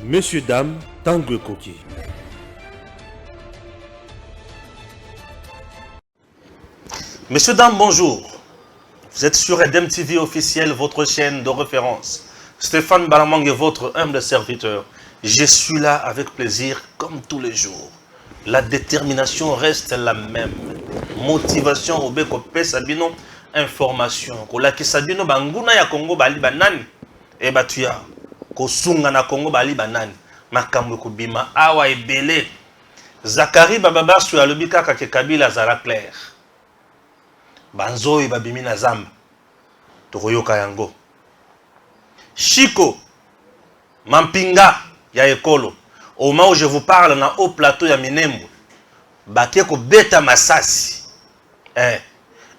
Monsieur, dame, Tanguy Koki. Messieurs, dames, bonjour. Vous êtes sur Edem TV officiel, votre chaîne de référence. Stéphane Balamang est votre humble serviteur. Je suis là avec plaisir comme tous les jours. La détermination reste la même. Motivation, obeko pesa bino, information. Kolaki sabino banguna ya Congo bali banani. E batuya. Kosunga na Congo bali banani. Makambo kubima awa ebele. Zakari bababa su alobika kake Kabila zara clair. Banzoi babimi na zamba. Tokoyoka yango. Chico. Mampinga ya ekolo. Au moment où je vous parle na haut plateau ya Minembo. Bakeko beta masasi.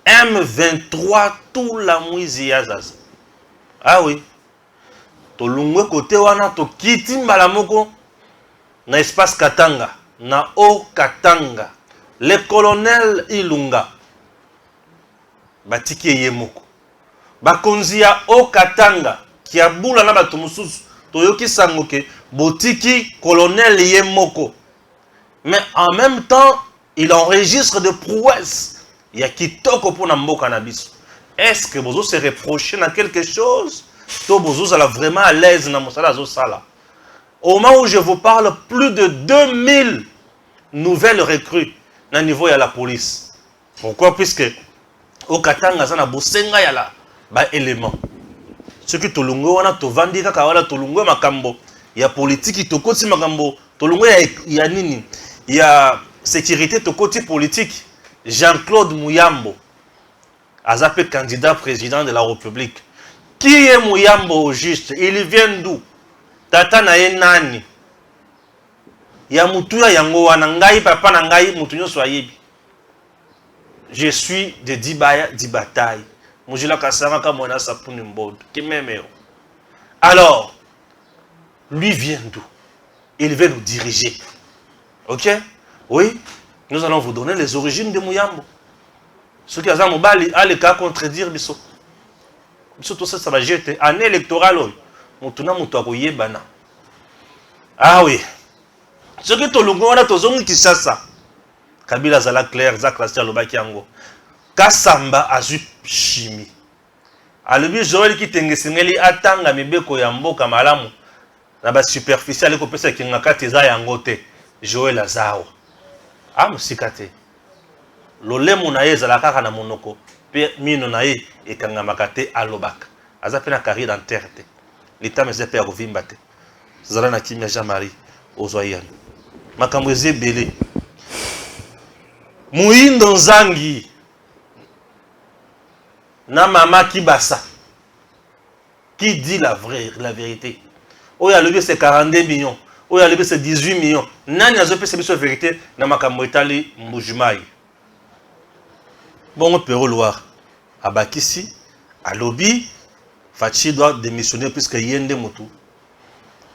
M23 tout la mwizi ya zaza. Ah oui. Tolungwe kote wana to kiti mbala moko na espace Katanga. Na o Katanga. Le colonel Ilunga. Batiki yemoko. Bakonzi ya o Katanga. Kia bula na bato mususu. Toyoki sangoke. Botiki colonel yemoko. Mais en même temps, il enregistre de prouesses. Il y a kitoko pour Nambo Cannabis. Est-ce que Bozo se reproché dans quelque chose? To Bozo sera vraiment à l'aise dans Moussala Zosala. Au moment où je vous parle, plus de 2000 nouvelles recrues dans le niveau de la police. Pourquoi? Puisque au Katanga, ça n'a bosenga yala ba élément. Ce qui tolungo wana to vandi kaka wala tolungo makambo. Il y a politique qui tokoti makambo. Tolungo ya nini? Il y a sécurité tokoti politique. Jean-Claude Mouyambo, Azapé candidat président de la République. Qui est Mouyambo au juste? Il vient d'où? Tata na ye nani? Ya mutuya yango wana ngai papa na ngai mutunyo soyebi. Je suis de Dibaya Dibatai. Mujila kasama ka mona sapuni mbodo. Kimemeo. Alors, lui vient d'où? Il veut nous diriger. OK? Oui. Nous allons vous donner les origines de Mouyambo. Ce qui a mobali a le cas contredire biso. Biso tout ça ça va jeter année électorale. Mutuna mutu akoyebana. Ah oui. Ce qui tolungo wana tozongi Kinshasa. Kabila zala clair za classe lobaki yango. Kasamba azu chimie. Alobi Joël ki tengesengeli atanga mibeko ya mboka malamu. Na ba superficiel ko pesa kinga kati za yango te. Joël azawa. Ah, musikate. Lolemo na ye zalaka na monoko. Pe mino na ye ekanga makate alobaka. Azape na carrière d'enterre te. L'état me zepe ya kovimba te. Zala na kimia Jean-Marie ozoyana. Makambo ezebele. Muindo Nzangi na mama Kibasa qui dit la vérité. Oh ya levé c'est 42 millions. Oh ya levé c'est 18 millions. Nani azo pe c'est vérité na makambo etali Mbujimai. Bon Péro Loire abakisi alobi Fachi doit démissionner puisque yende mutu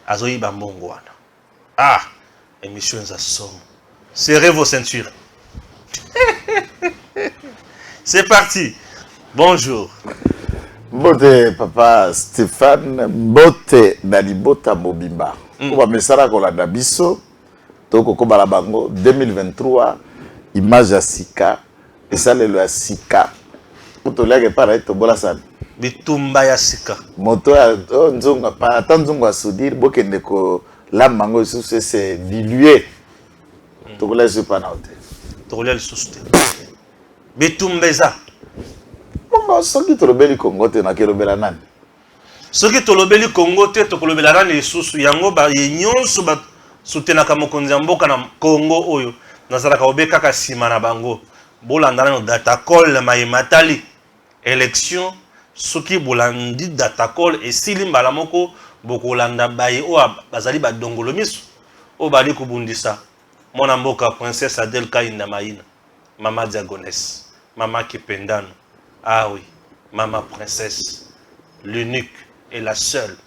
azoyi bambongo wana. Ah, émission za somme. Serrez vos ceintures. C'est parti. Bonjour. Mbote papa Stéphane, mbote Nalibota Mobimba. Oba mesara kolanda biso toko ko balabango 2023 image ya sika esalelo ya sika. Puto leke para eto bola sana. Bitumba ya sika. Moto ya nzonga pa atanzonga ya soudire bokende ko lamango sous c'est dilué. Toko la je pas na hotel. Toko la sous te. Bitumbeza. Bongo soki tolobeli Congo te na kelobela nani? Soki tolobeli Congo te tokolobela nani lisusu yango ba yenyonso ba sutenaka mokonzi ya mboka na Congo oyo nazalaka obeka kaka sima na bango bolanda na datacol mayimatali élection soki bolandi datacol esili mbala moko bokolanda baye o bazali badongolo miso o bali kubundisa mona mboka princesse Adèle Kainda Maïna mama Diagonesse mama Kipendano. Ah oui, maman princesse, l'unique et la seule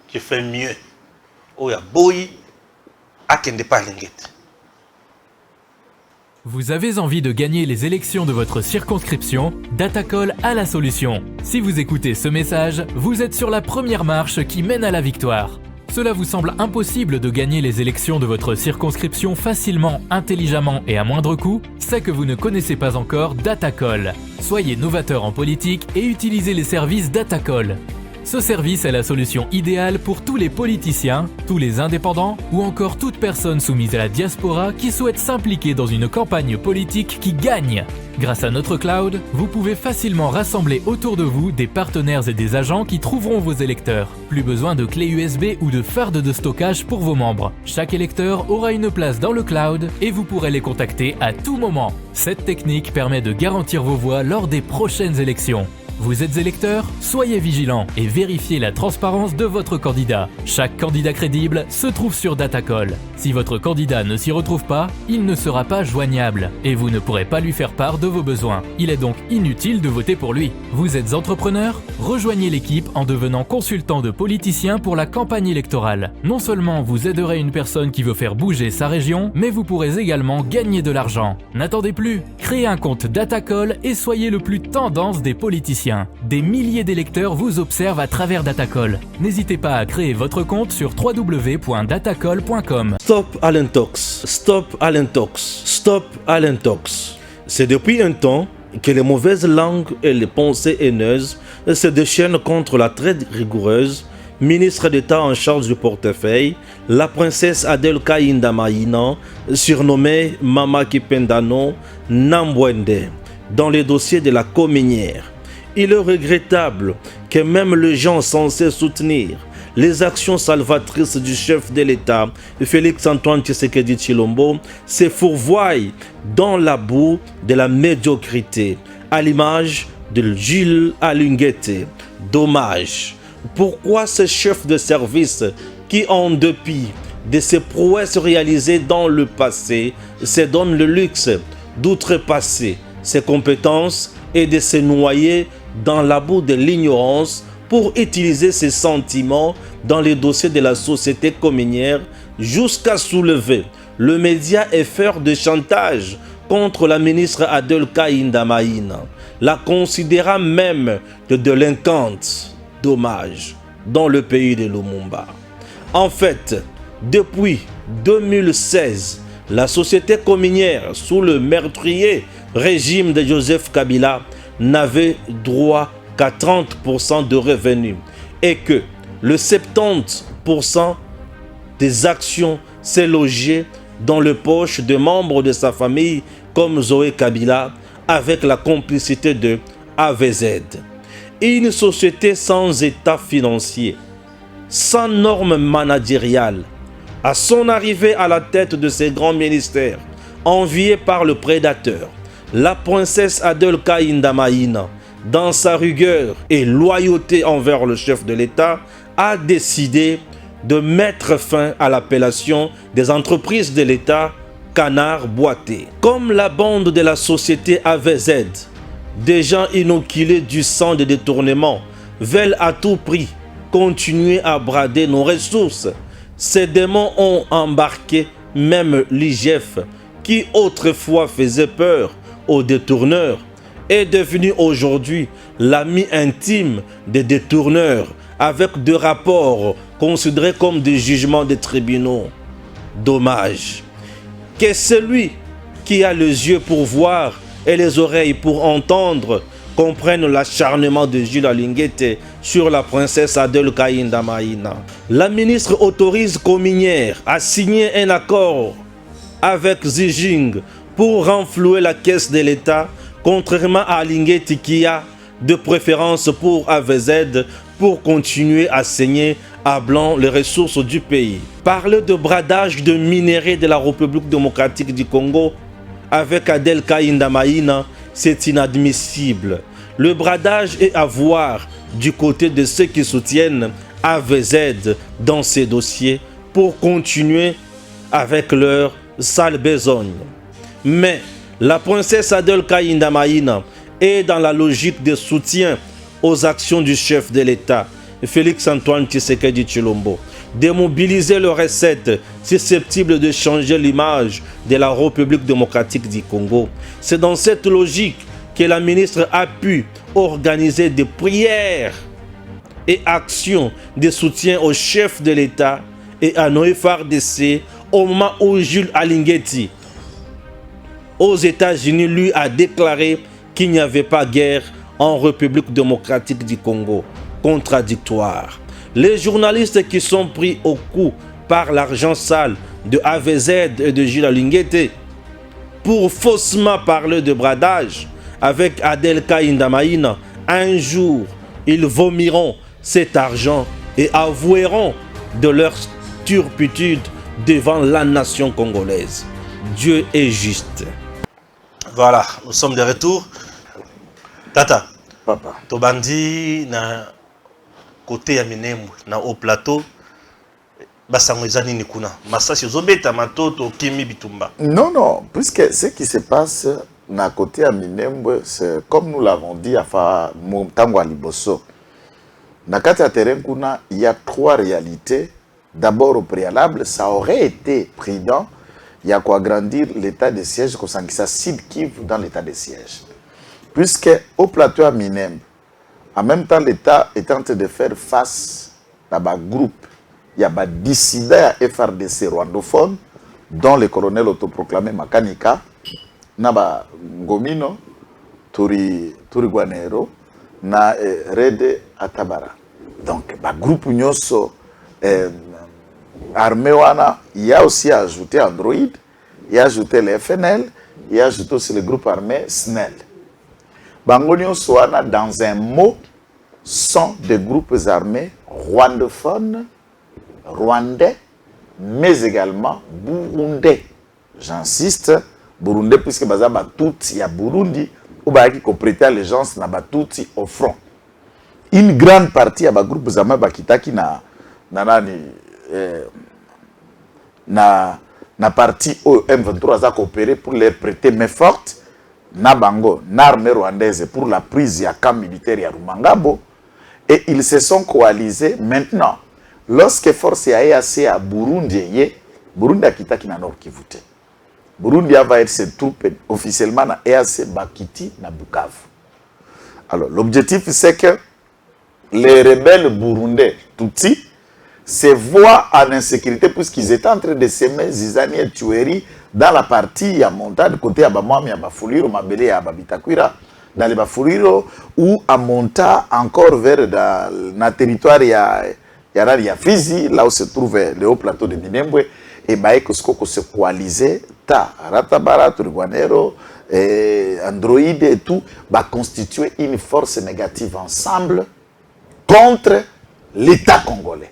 qui fait mieux. Oh ya boy, akende pa lingete. Vous avez envie de gagner les élections de votre circonscription? Datacol a la solution. Si vous écoutez ce message, vous êtes sur la première marche qui mène à la victoire. Cela vous semble impossible de gagner les élections de votre circonscription facilement, intelligemment et à moindre coût? C'est que vous ne connaissez pas encore Datacol. Soyez novateur en politique et utilisez les services Datacol. Ce service est la solution idéale pour tous les politiciens, tous les indépendants ou encore toute personne soumise à la diaspora qui souhaite s'impliquer dans une campagne politique qui gagne. Grâce à notre cloud, vous pouvez facilement rassembler autour de vous des partenaires et des agents qui trouveront vos électeurs. Plus besoin de clés USB ou de fardes de stockage pour vos membres. Chaque électeur aura une place dans le cloud et vous pourrez les contacter à tout moment. Cette technique permet de garantir vos voix lors des prochaines élections. Vous êtes électeur? Soyez vigilant et vérifiez la transparence de votre candidat. Chaque candidat crédible se trouve sur Datacol. Si votre candidat ne s'y retrouve pas, il ne sera pas joignable et vous ne pourrez pas lui faire part de vos besoins. Il est donc inutile de voter pour lui. Vous êtes entrepreneur? Rejoignez l'équipe en devenant consultant de politicien pour la campagne électorale. Non seulement vous aiderez une personne qui veut faire bouger sa région, mais vous pourrez également gagner de l'argent. N'attendez plus, créez un compte Datacol et soyez le plus tendance des politiciens. Des milliers d'électeurs vous observent à travers Datacol. N'hésitez pas à créer votre compte sur www.datacol.com. Stop à l'intox, stop à l'intox, stop à l'intox. C'est depuis un temps que les mauvaises langues et les pensées haineuses se déchaînent contre la très rigoureuse ministre d'État en charge du portefeuille, la princesse Adel Kaïndamaïna, surnommée Mama Kipendano Nambwende, dans les dossiers de la cominière. Il est regrettable que même les gens censés soutenir les actions salvatrices du chef de l'État, Félix-Antoine Tshisekedi Tshilombo, se fourvoient dans la boue de la médiocrité, à l'image de Jules Alunguete. Dommage. Pourquoi ces chefs de service qui, en dépit de ces prouesses réalisées dans le passé, se donnent le luxe d'outrepasser ses compétences et de se noyer dans la boue de l'ignorance pour utiliser ses sentiments dans les dossiers de la société cominière jusqu'à soulever le média effort de chantage contre la ministre Adel Kaïndamaïna, la considérant même de délinquante. Dommage, dans le pays de Lumumba. En fait, depuis 2016, la société cominière sous le meurtrier régime de Joseph Kabila n'avait droit qu'à 30% de revenus et que le 70% des actions s'est logé dans les poches de membres de sa famille comme Zoé Kabila avec la complicité de AVZ. Une société sans état financier, sans normes managériales, à son arrivée à la tête de ces grands ministères, enviée par le prédateur, la princesse Adel Kaïndamaïna, dans sa rigueur et loyauté envers le chef de l'État, a décidé de mettre fin à l'appellation des entreprises de l'État canard boité. Comme la bande de la société AVZ, des gens inoculés du sang de détournement veulent à tout prix continuer à brader nos ressources. Ces démons ont embarqué même l'IGF, qui autrefois faisait peur aux détourneurs, est devenu aujourd'hui l'ami intime des détourneurs, avec des rapports considérés comme des jugements des tribunaux. Dommage que celui qui a les yeux pour voir et les oreilles pour entendre comprennent l'acharnement de Jules Alunguete sur la princesse Adel Kaïndamaïna. La ministre autorise Cominière à signer un accord avec Xi Jinping pour renflouer la caisse de l'État, contrairement à Alunguete qui a de préférence pour AVZ pour continuer à saigner à blanc les ressources du pays. Parler de bradage de minerais de la République démocratique du Congo avec Adel Kaïndamaïna, c'est inadmissible. Le bradage est à voir du côté de ceux qui soutiennent AVZ dans ces dossiers pour continuer avec leur sale besogne. Mais la princesse Adel Kaïndamaïna est dans la logique de soutien aux actions du chef de l'État, Félix-Antoine Tshisekedi Tshilombo, de mobiliser les recettes susceptibles de changer l'image de la République démocratique du Congo. C'est dans cette logique que la ministre a pu organiser des prières et actions de soutien au chef de l'État et à nos FARDC au moment où Jules Alingeti, aux États-Unis, lui a déclaré qu'il n'y avait pas guerre en République démocratique du Congo. Contradictoire. Les journalistes qui sont pris au coup par l'argent sale de AVZ et de Jules Alingeti pour faussement parler de bradage avec Adelka Indamaïna, un jour, ils vomiront cet argent et avoueront de leur turpitude devant la nation congolaise. Dieu est juste. Voilà, nous sommes de retour. Tata, Papa. Tobandi na côté ya Minembwe na au plateau basango ezani ni kuna masasi ozobeta matoto kimi bitumba. Non, non, puisque ce qui se passe na côté à Minembwe, c'est comme nous l'avons dit à Tangwa Liboso. Na kati ya terrain kuna, il y a trois réalités. D'abord au préalable, ça aurait été prudent, il y a quoi agrandir l'état de siège comme ça Sud Kivu dans l'état de siège. Puisque au plateau à Minembwe, en même temps l'État est en train de faire face à un groupe, il y a des dissidents FRDC rwandophone, dont le colonel autoproclamé Makanika, Naba Ngomino, Turi Guanero, na Rede Atabara. Donc, le groupe Nyoso armé wana, il y a aussi ajouté Android, il y a ajouté le FNL, il y a ajouté aussi le groupe armé SNEL. Bango Nyoso wana, dans un mot, sont des groupes armés rwandophones, rwandais, mais également burundais. J'insiste, burundais, puisque bazaba tout y a Burundi, ou qui prêter allégeance na batouti au front. Une grande partie à groupe armés bakitaki na partie au M23 a coopéré pour les prêter main forte na bango, na armée rwandaise pour la prise ya camp militaire ya Rumangabo. Et ils se sont coalisés maintenant. Lorsque force ya EAC à Burundi, Burundi a quitté na Nord Kivu. Burundi va être ses troupes officiellement na EAC Bakiti na Bukavu. Alors l'objectif c'est que les rebelles burundais Tutsi se voient en insécurité puisqu'ils étaient en train de semer zizanie et tueries dans la partie ya montagne côté ya Bamwami ya Bafuliro Mabele ya Babitakwira dans les Bafuliro ou à monta encore vers le territoire ya Fizi là où se trouve le haut plateau de Minembwe et Baeko Skoko se coaliser ta Ratabara Turguanero Android et tout va constituer une force négative ensemble contre l'État congolais.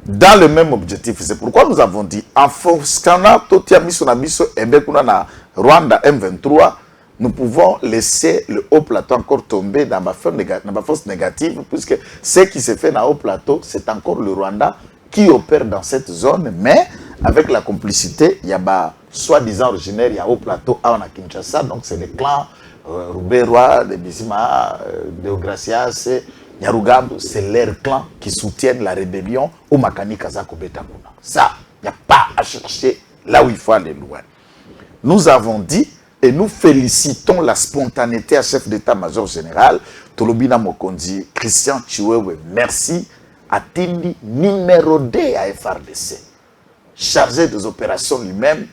Dans le même objectif, c'est pourquoi nous avons dit en force Rwanda M23, nous pouvons laisser le haut plateau encore tomber dans ma force négative, puisque ce qui se fait dans le haut plateau, c'est encore le Rwanda qui opère dans cette zone, mais avec la complicité, il y a soi-disant originaire, il y a haut plateau à Kinshasa, donc c'est les clans Ruberwa, de Bizima, de Gracias, Nyarugambo, c'est leur clan qui soutiennent la rébellion au Makani Kazako Betakuna. Ça, il n'y a pas à chercher là où il faut aller loin. Nous avons dit, et nous félicitons la spontanéité à chef d'état-major général, Tolobina Mokonzi, Christian Chiwewe, merci, Atindi, numéro 2 à FRDC, chargé des opérations lui-même,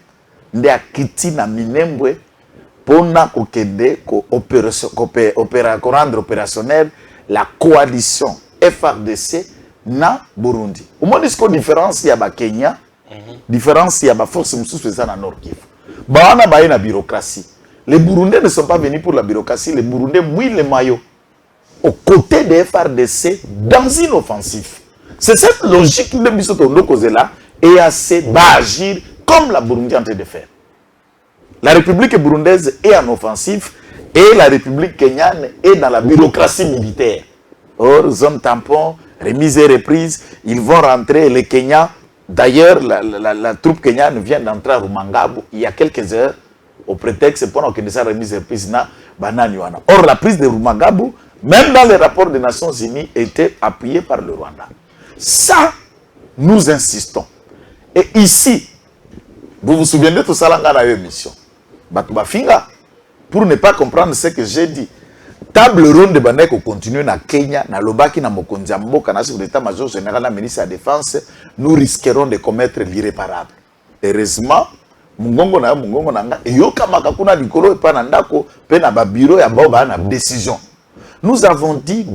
de Akiti na Minembwe, pour rendre opérationnel la coalition FRDC na Burundi. Au moins, il y a une différence, il y a Kenya, différence, il y a une force dans le Nord Kivu. Il y a une bureaucratie. Les Burundais ne sont pas venus pour la bureaucratie, les Burundais mouillent les maillots aux côtés des FRDC dans une offensive. C'est cette logique de Bissotondo Kozela et assez va agir comme la Burundi est en train de faire. La République burundaise est en offensive et la République kenyane est dans la bureaucratie militaire. Or, zone tampon, remise et reprise, ils vont rentrer, les Kenyans. D'ailleurs, la troupe kenyane vient d'entrer à Rumangabo il y a quelques heures, au prétexte pour que ça remise et reprise na bananiwana. Or, la prise de Rumangabo, même dans les rapports des Nations Unies, était appuyée par le Rwanda. Ça, nous insistons. Et ici, vous vous souvenez de tout ça dans la émission. Batubafinga, pour ne pas comprendre ce que j'ai dit. table ronde bandai ko continuer na Kenya na lobaki na mokonzi ya mboka na chef d'état-major général na ministre de la défense, nous risquerons de commettre l'irréparable. Heureusement mungongo na nga eyoka makakuna likolo epa na ndako pe na ba bureau ya bao ba na décision. Nous avons dit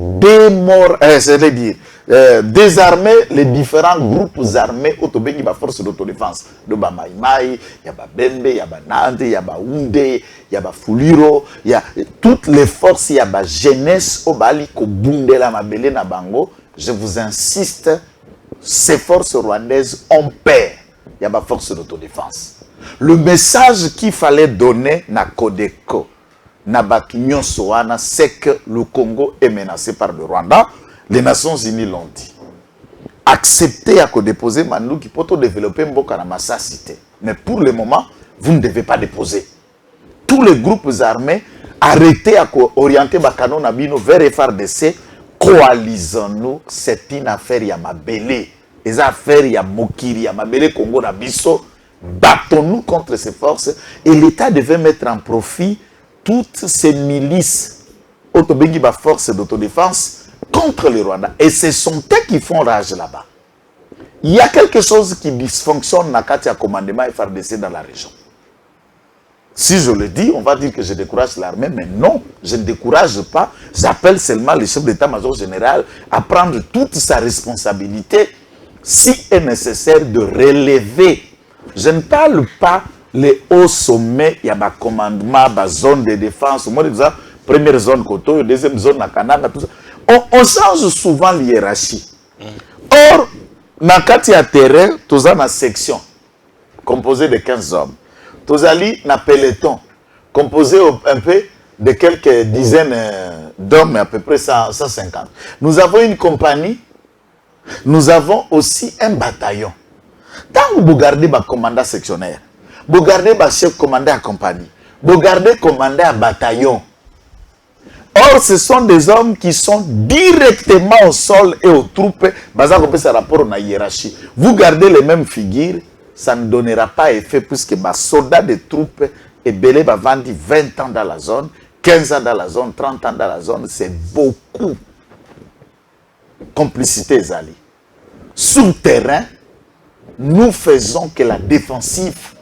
désarmer les différents groupes armés autobengi ba force d'autodéfense de ba Maïmaï, ya ba Bembe, ya ba Nande, ya ba Oundé, ya ba Fuliro, ya toutes les forces, ya ba jeunesse au bali ko bundela mabele na bango. Je vous insiste, ces forces rwandaises ont peur. Ya ba force d'autodéfense. Le message qu'il fallait donner na Codeco c'est que le Congo est menacé par le Rwanda. Les Nations Unies l'ont dit. Acceptez à déposer Mandou qui peut développer Mboka na Massa cité. Mais pour le moment, vous ne devez pas déposer. Tous les groupes armés, arrêtez à orienter Bakano Nabino vers FRDC. Coalisons-nous, c'est une affaire ya Mabele. Les affaires ya Mokiri, ya Mabele Congo Nabiso. Battons-nous contre ces forces. Et l'État devait mettre en profit toutes ces milices autobengi ba force d'autodéfense contre le Rwanda. Et ce sont eux qui font rage là-bas. Il y a quelque chose qui dysfonctionne dans le commandement FRDC dans la région. Si je le dis, on va dire que je décourage l'armée, mais non, je ne décourage pas. J'appelle seulement le chef d'état-major général à prendre toute sa responsabilité si est nécessaire de relever. Je ne parle pas les hauts sommets, il y a un commandement, une zone de défense. Moi, déjà, première zone Koto, deuxième zone à Canada, tout ça. On change souvent l'hiérarchie. Or, dans le terrain, tu as une section composée de 15 hommes. Tu as un peloton composé un peu de quelques dizaines d'hommes, à peu près 150. Nous avons une compagnie, nous avons aussi un bataillon. Tant que vous gardez le commandant sectionnaire, vous gardez le chef commandant à compagnie, vous gardez le commandant à bataillon. Or, ce sont des hommes qui sont directement au sol et aux troupes, basés sur rapport à la hiérarchie. Vous gardez les mêmes figures, ça ne donnera pas effet puisque les soldats des troupes et belé va vendre 20 ans dans la zone, 15 ans dans la zone, 30 ans dans la zone, c'est beaucoup. Complicité, Zali. Sur le terrain, nous faisons que la défensive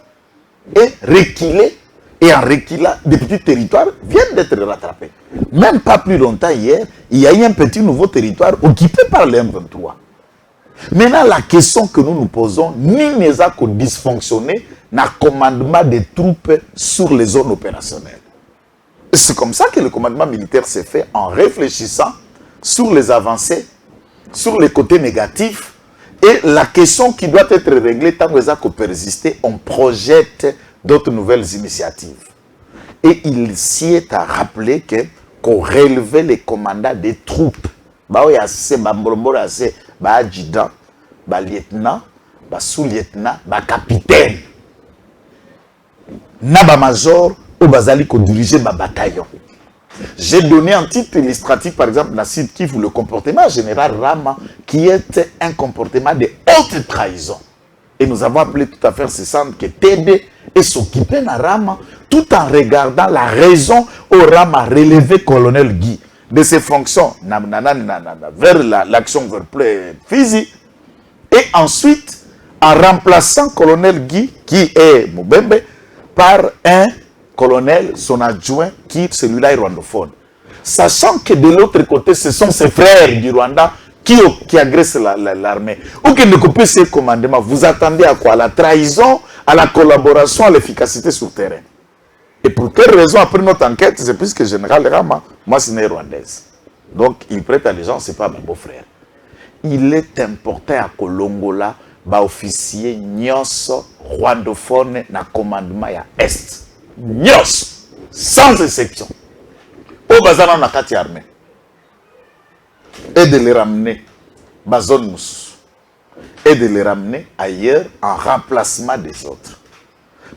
est reculée et en reculant, des petits territoires viennent d'être rattrapés. Même pas plus longtemps hier, il y a eu un petit nouveau territoire occupé par les M23. Maintenant, la question que nous nous posons, ni n'est à dysfonctionner dans le commandement des troupes sur les zones opérationnelles. C'est comme ça que le commandement militaire s'est fait en réfléchissant sur les avancées, sur les côtés négatifs. Et la question qui doit être réglée, tant que ça persiste, on projette d'autres nouvelles initiatives. Et il s'y est à rappeler qu'on relevait les commandants des troupes. Il y a ces adjudants, lieutenants, sous-lieutenants, capitaines. Naba major ou bazali ko diriger ba bataillon. J'ai donné un titre illustratif, par exemple, dans Sud Kivu, le comportement général Rama, qui est un comportement de haute trahison. Et nous avons appelé tout à fait ce centre que TD et s'occuper de Rama, tout en regardant la raison où Rama a relevé colonel Guy de ses fonctions vers l'action vers physique. Et ensuite, en remplaçant colonel Guy, qui est Moubembe, par un colonel, son adjoint, qui celui-là est rwandophone. Sachant que de l'autre côté, ce sont ses frères du Rwanda qui agressent l'armée. Ou qui ne coupent ses commandements. Vous attendez à quoi? À la trahison, à la collaboration, à l'efficacité sur le terrain. Et pour quelle raison, après notre enquête, c'est puisque le général Rama, moi, c'est né rwandaise. Donc, il prête allégeance, ce n'est pas mon beau-frère. Il est important à Kolongola, officier nyos rwandophone na commandement ya Est. Nyos, sans exception. Au bazar na kati armée. Et de les ramener bazon moussou. Et de les ramener ailleurs en remplacement des autres.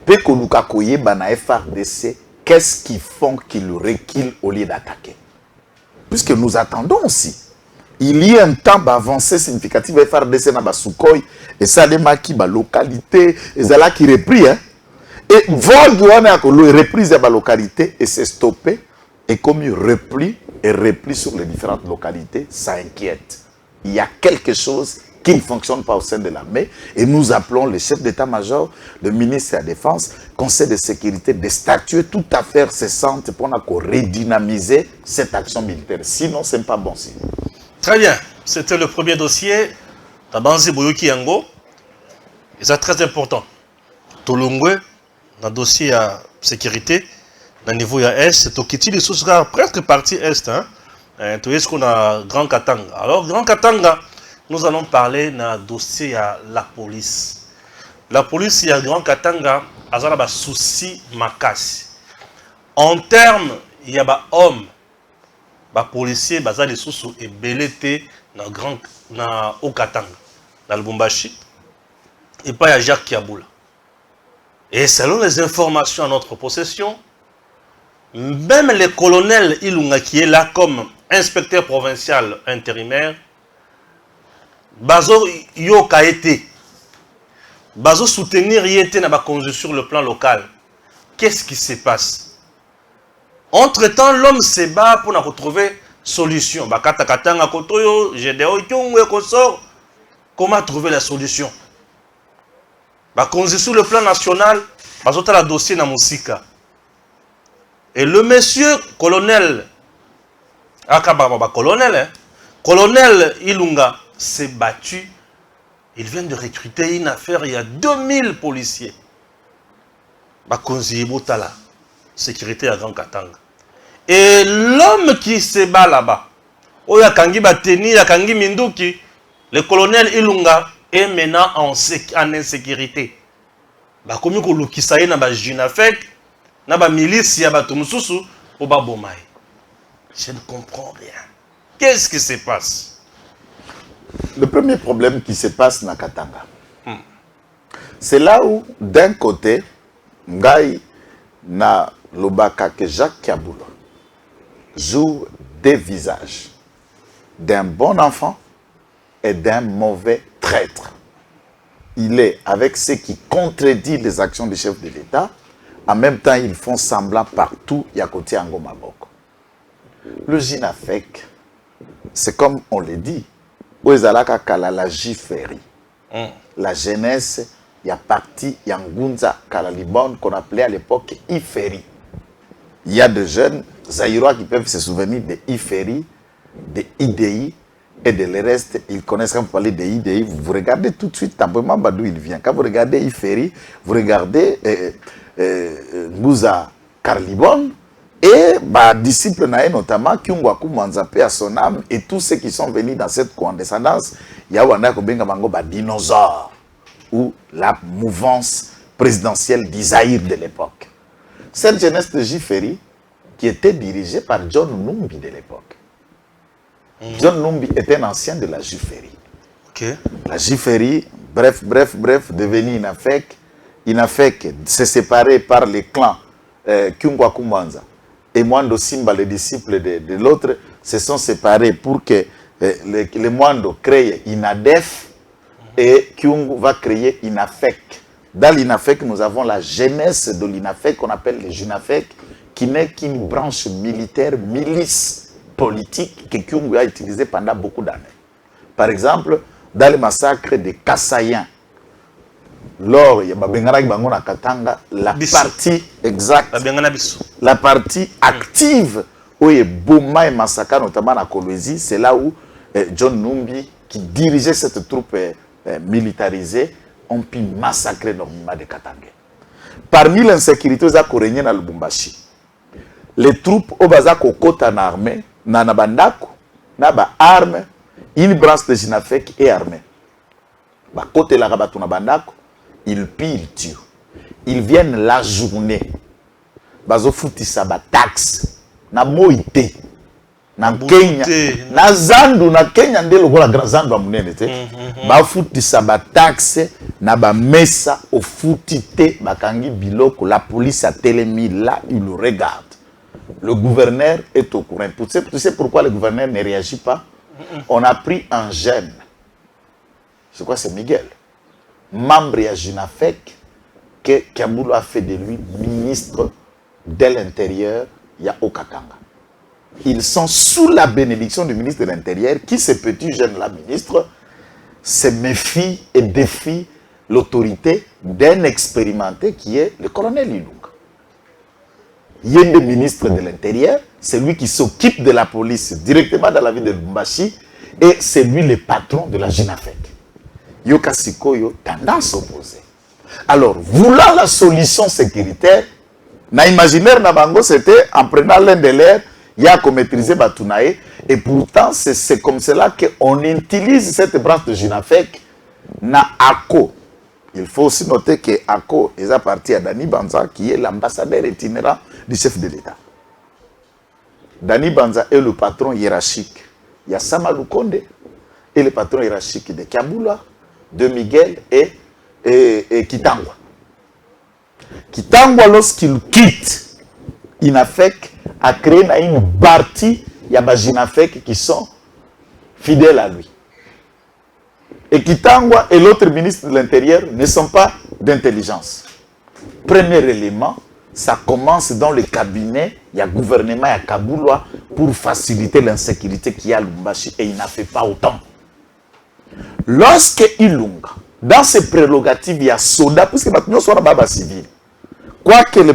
Pe konuka koye bana FRDC, qu'est-ce qu'ils font qu'ils reculent au lieu d'attaquer? Puisque nous attendons aussi. Il y a un temps d'avancée significative FRDC na Basukoy et ça les maquis ba localité et ça là qui repris hein. Et vol douane a reprise à la localité et c'est stoppé et comme il repli et repli sur les différentes localités, ça inquiète. Il y a quelque chose qui ne fonctionne pas au sein de l'armée et nous appelons le chef d'état-major, le ministre de la Défense, Conseil de sécurité, de statuer tout à fait cessante pour redynamiser cette action militaire. Sinon, ce n'est pas bon signe. Très bien. C'était le premier dossier d'Abanzi Boyoki Yango. Et c'est très important. Tolongwe, dans le dossier à sécurité, dans le niveau Est, Tokiti, les sources presque partie Est. Tu vois ce qu'on a Grand Katanga. Alors, Grand Katanga, nous allons parler d'un dossier à la police. La police, il y a Grand Katanga, il y a un souci makasi. En termes, il y a des hommes, des policiers, il y a des sources et belletés dans Grand Katanga, dans le Lubumbashi. Et pas il y a Jacques Kiaboula. Et selon les informations à notre possession, même le colonel Ilunga qui est là comme inspecteur provincial intérimaire, Bazo Yoka été, Bazo soutenir Yété n'a pas conduit sur le plan local. Qu'est-ce qui se passe? Entre-temps, l'homme se bat pour retrouver solution. Bakata Katanga Kotoyo, Gédéo Kyongwe Kosor, comment trouver la solution? Conduit sur le plan national, Bazo la dossier na Moussika. Et le monsieur colonel, colonel Ilunga s'est battu. Il vient de recruter une affaire, il y a 2000 policiers. Bakonzi Botala, sécurité à Grand Katanga. Et l'homme qui se bat là-bas, Oya Kangi Bateni, Yakangi Minduki, le colonel Ilunga est maintenant en insécurité. Bakomi ko lukisaye na ba Junafek, na ba milice ya ba Tumususu, au Babomaï. Je ne comprends rien. Qu'est-ce qui se passe? Le premier problème qui se passe dans Katanga, c'est là où, d'un côté, Ngai na Lobaka que Jacques Kiaboula joue des visages d'un bon enfant et d'un mauvais traître. Il est avec ceux qui contredisent les actions du chef de l'État. En même temps, ils font semblant partout, il y a côté Angoma Boko. Le Jinafek, c'est comme on le dit, la Jiferi. La jeunesse, il y a parti, il y a Ngunza Kalalibon qu'on appelait à l'époque Iferi. Il y a des jeunes Zaïrois qui peuvent se souvenir de Iferi, de IDI et de le reste. Ils connaissent quand vous parlez de IDI. Vous regardez tout de suite Tambouema d'où il vient. Quand vous regardez Iferi, vous regardez Ngunza Karlibon. Et disciples notamment Kyungwaku Manzape à son âme et tous ceux qui sont venus dans cette condescendance, il y a Wanda Kobenga Bango dinosaure ou la mouvance présidentielle d'Isaïr de l'époque. Cette jeunesse de Jiferi qui était dirigée par John Numbi de l'époque. John Numbi était un ancien de la Jiferi. Okay. La Jiferi, bref, devenue Inafek. Inafek s'est séparé par les clans Kyungwaku Manza. Et Mwando Simba, les disciples de l'autre, se sont séparés pour que les Mwando créent Inadef et Kyungu va créer Inafek. Dans l'Inafek, nous avons la jeunesse de l'Inafek qu'on appelle les Junafek, qui n'est qu'une branche militaire, milice politique que Kyungu a utilisée pendant beaucoup d'années. Par exemple, dans le massacre des Kassayens, lors il y a Katanga, la partie exacte, la partie active où il y a Bouma et massacre, notamment à Kolwezi, c'est là où John Numbi, qui dirigeait cette troupe militarisée, ont pu massacrer énormément de Katanga. Parmi l'insécurité qui a régné dans le Lubumbashi, les troupes au Baza Kokota en armée, na Bandako, na armes, une branche de Jinafek est armée. Côté la Rabatou na Bandako, ils pillent, ils tuent. Ils viennent la journée. Bazo foutissa ba taxe na moité na Kenya na Zandu na Kenya ndelo kola grand Zandu amunene te ba foutissa ba taxe na ba mesa au foutité bakangi biloko. La police a télémis là, il le regarde. Le gouverneur est au courant. Tu sais pourquoi le gouverneur ne réagit pas? On a pris un jeune. Je crois que c'est Miguel, membre de Junafek, que Kiaboula a fait de lui ministre de l'Intérieur, il y a au Katanga. ils sont sous la bénédiction du ministre de l'Intérieur, qui, ces petits jeunes-là, ministres, se méfient et défient l'autorité d'un expérimenté qui est le colonel Ilunga. Il y a des ministres de l'Intérieur, c'est lui qui s'occupe de la police directement dans la ville de Lubumbashi, et c'est lui le patron de la JINAFEC. Yoka Sikoyo, tendance opposée. Alors, voulant la solution sécuritaire, na imaginaire na bango, c'était en prenant l'un de l'air, il y a qu'à maîtriser Batunae, et pourtant, c'est comme cela qu'on utilise cette branche de JINAFEC na ACO. Il faut aussi noter que ACO est parti à Dani Banza, qui est l'ambassadeur itinérant du chef de l'État. Dani Banza est le patron hiérarchique. Il y a Sama Lukonde et le patron hiérarchique de Kabula, de Miguel et Kitangwa. Kitangwa, lorsqu'il quitte INAFEC, a créé une partie, il y a JINAFEC qui sont fidèles à lui. Et Kitangwa et l'autre ministre de l'Intérieur ne sont pas d'intelligence. Premier élément, ça commence dans le cabinet, il y a gouvernement, il y a Kabula, pour faciliter l'insécurité qu'il y a à Lubumbashi, et il n'a fait pas autant. Lorsque Ilunga, dans ses prérogatives, il y a soda, puisque maintenant, soit baba civil. Quoique la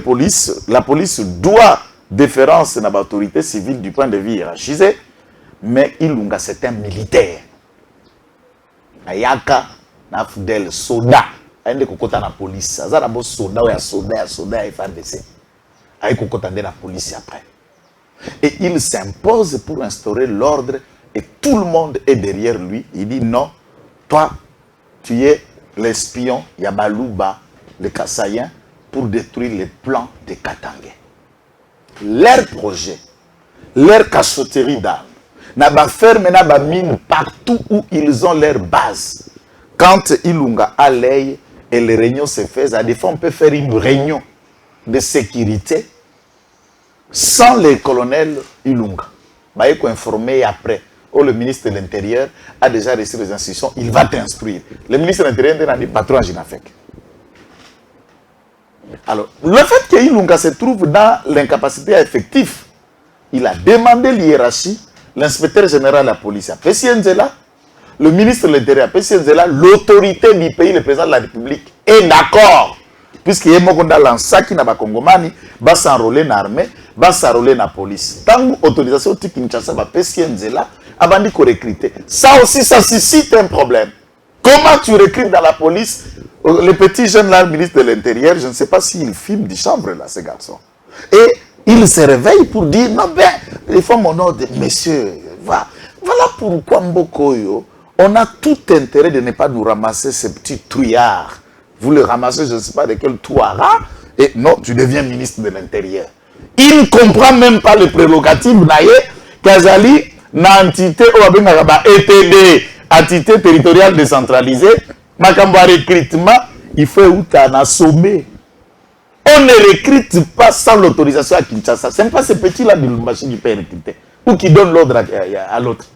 police doit déférence à l'autorité civile du point de vue hiérarchisé, mais Ilunga, c'est un militaire. Ayaka, na fidèle soda. Aende kokota na police. Azara bo soda ou ya soda FARDC. Aïe kokota de la police après. Et il s'impose pour instaurer l'ordre et tout le monde est derrière lui. Il dit non, toi, tu es l'espion Yabalouba, le Kassayen, pour détruire les plans de Katangé. Leur projet, leur cachotterie d'armes, n'a pas fermé, n'a pas mine partout où ils ont leur base. Quand Ilunga a l'œil et les réunions se font, à des fois on peut faire une réunion de sécurité sans le colonel Ilunga. Il faut informer après. Oh, le ministre de l'Intérieur a déjà reçu les instructions, il va t'instruire. Le ministre de l'Intérieur est patron à JINAFEC. Alors, le fait que Ilunga se trouve dans l'incapacité effective, il a demandé l'hiérarchie, l'inspecteur général de la police, Pessienzela, le ministre de l'Intérieur, Pessienzela, l'autorité du pays, le président de la République, est d'accord. Puisqu'il y a un lança qui n'a pas Congomani, va s'enrôler dans l'armée, va s'enrôler dans la police. Tant l'autorisation de Kinshasa, Pessienzela, avant de recruter. Ça aussi, ça suscite un problème. Comment tu recrutes dans la police le petit jeune là, le ministre de l'Intérieur, je ne sais pas s'il filme du chambre là, ces garçons. Et il se réveille pour dire, non ben, il faut mon ordre, messieurs, voilà pourquoi Mbokoyo, on a tout intérêt de ne pas nous ramasser ces petits trouillards. Vous le ramassez, je ne sais pas de quel touara, et non, tu deviens ministre de l'Intérieur. Il ne comprend même pas les prérogatives, Kazali, na entité ETD, entité territoriale décentralisée, Makamba recrutement, il faut un assommé. On ne recrute pas sans l'autorisation à Kinshasa. Ce n'est pas ces petits-là de Lubumbashi qui peut recruter ou qui donnent l'ordre à l'autre.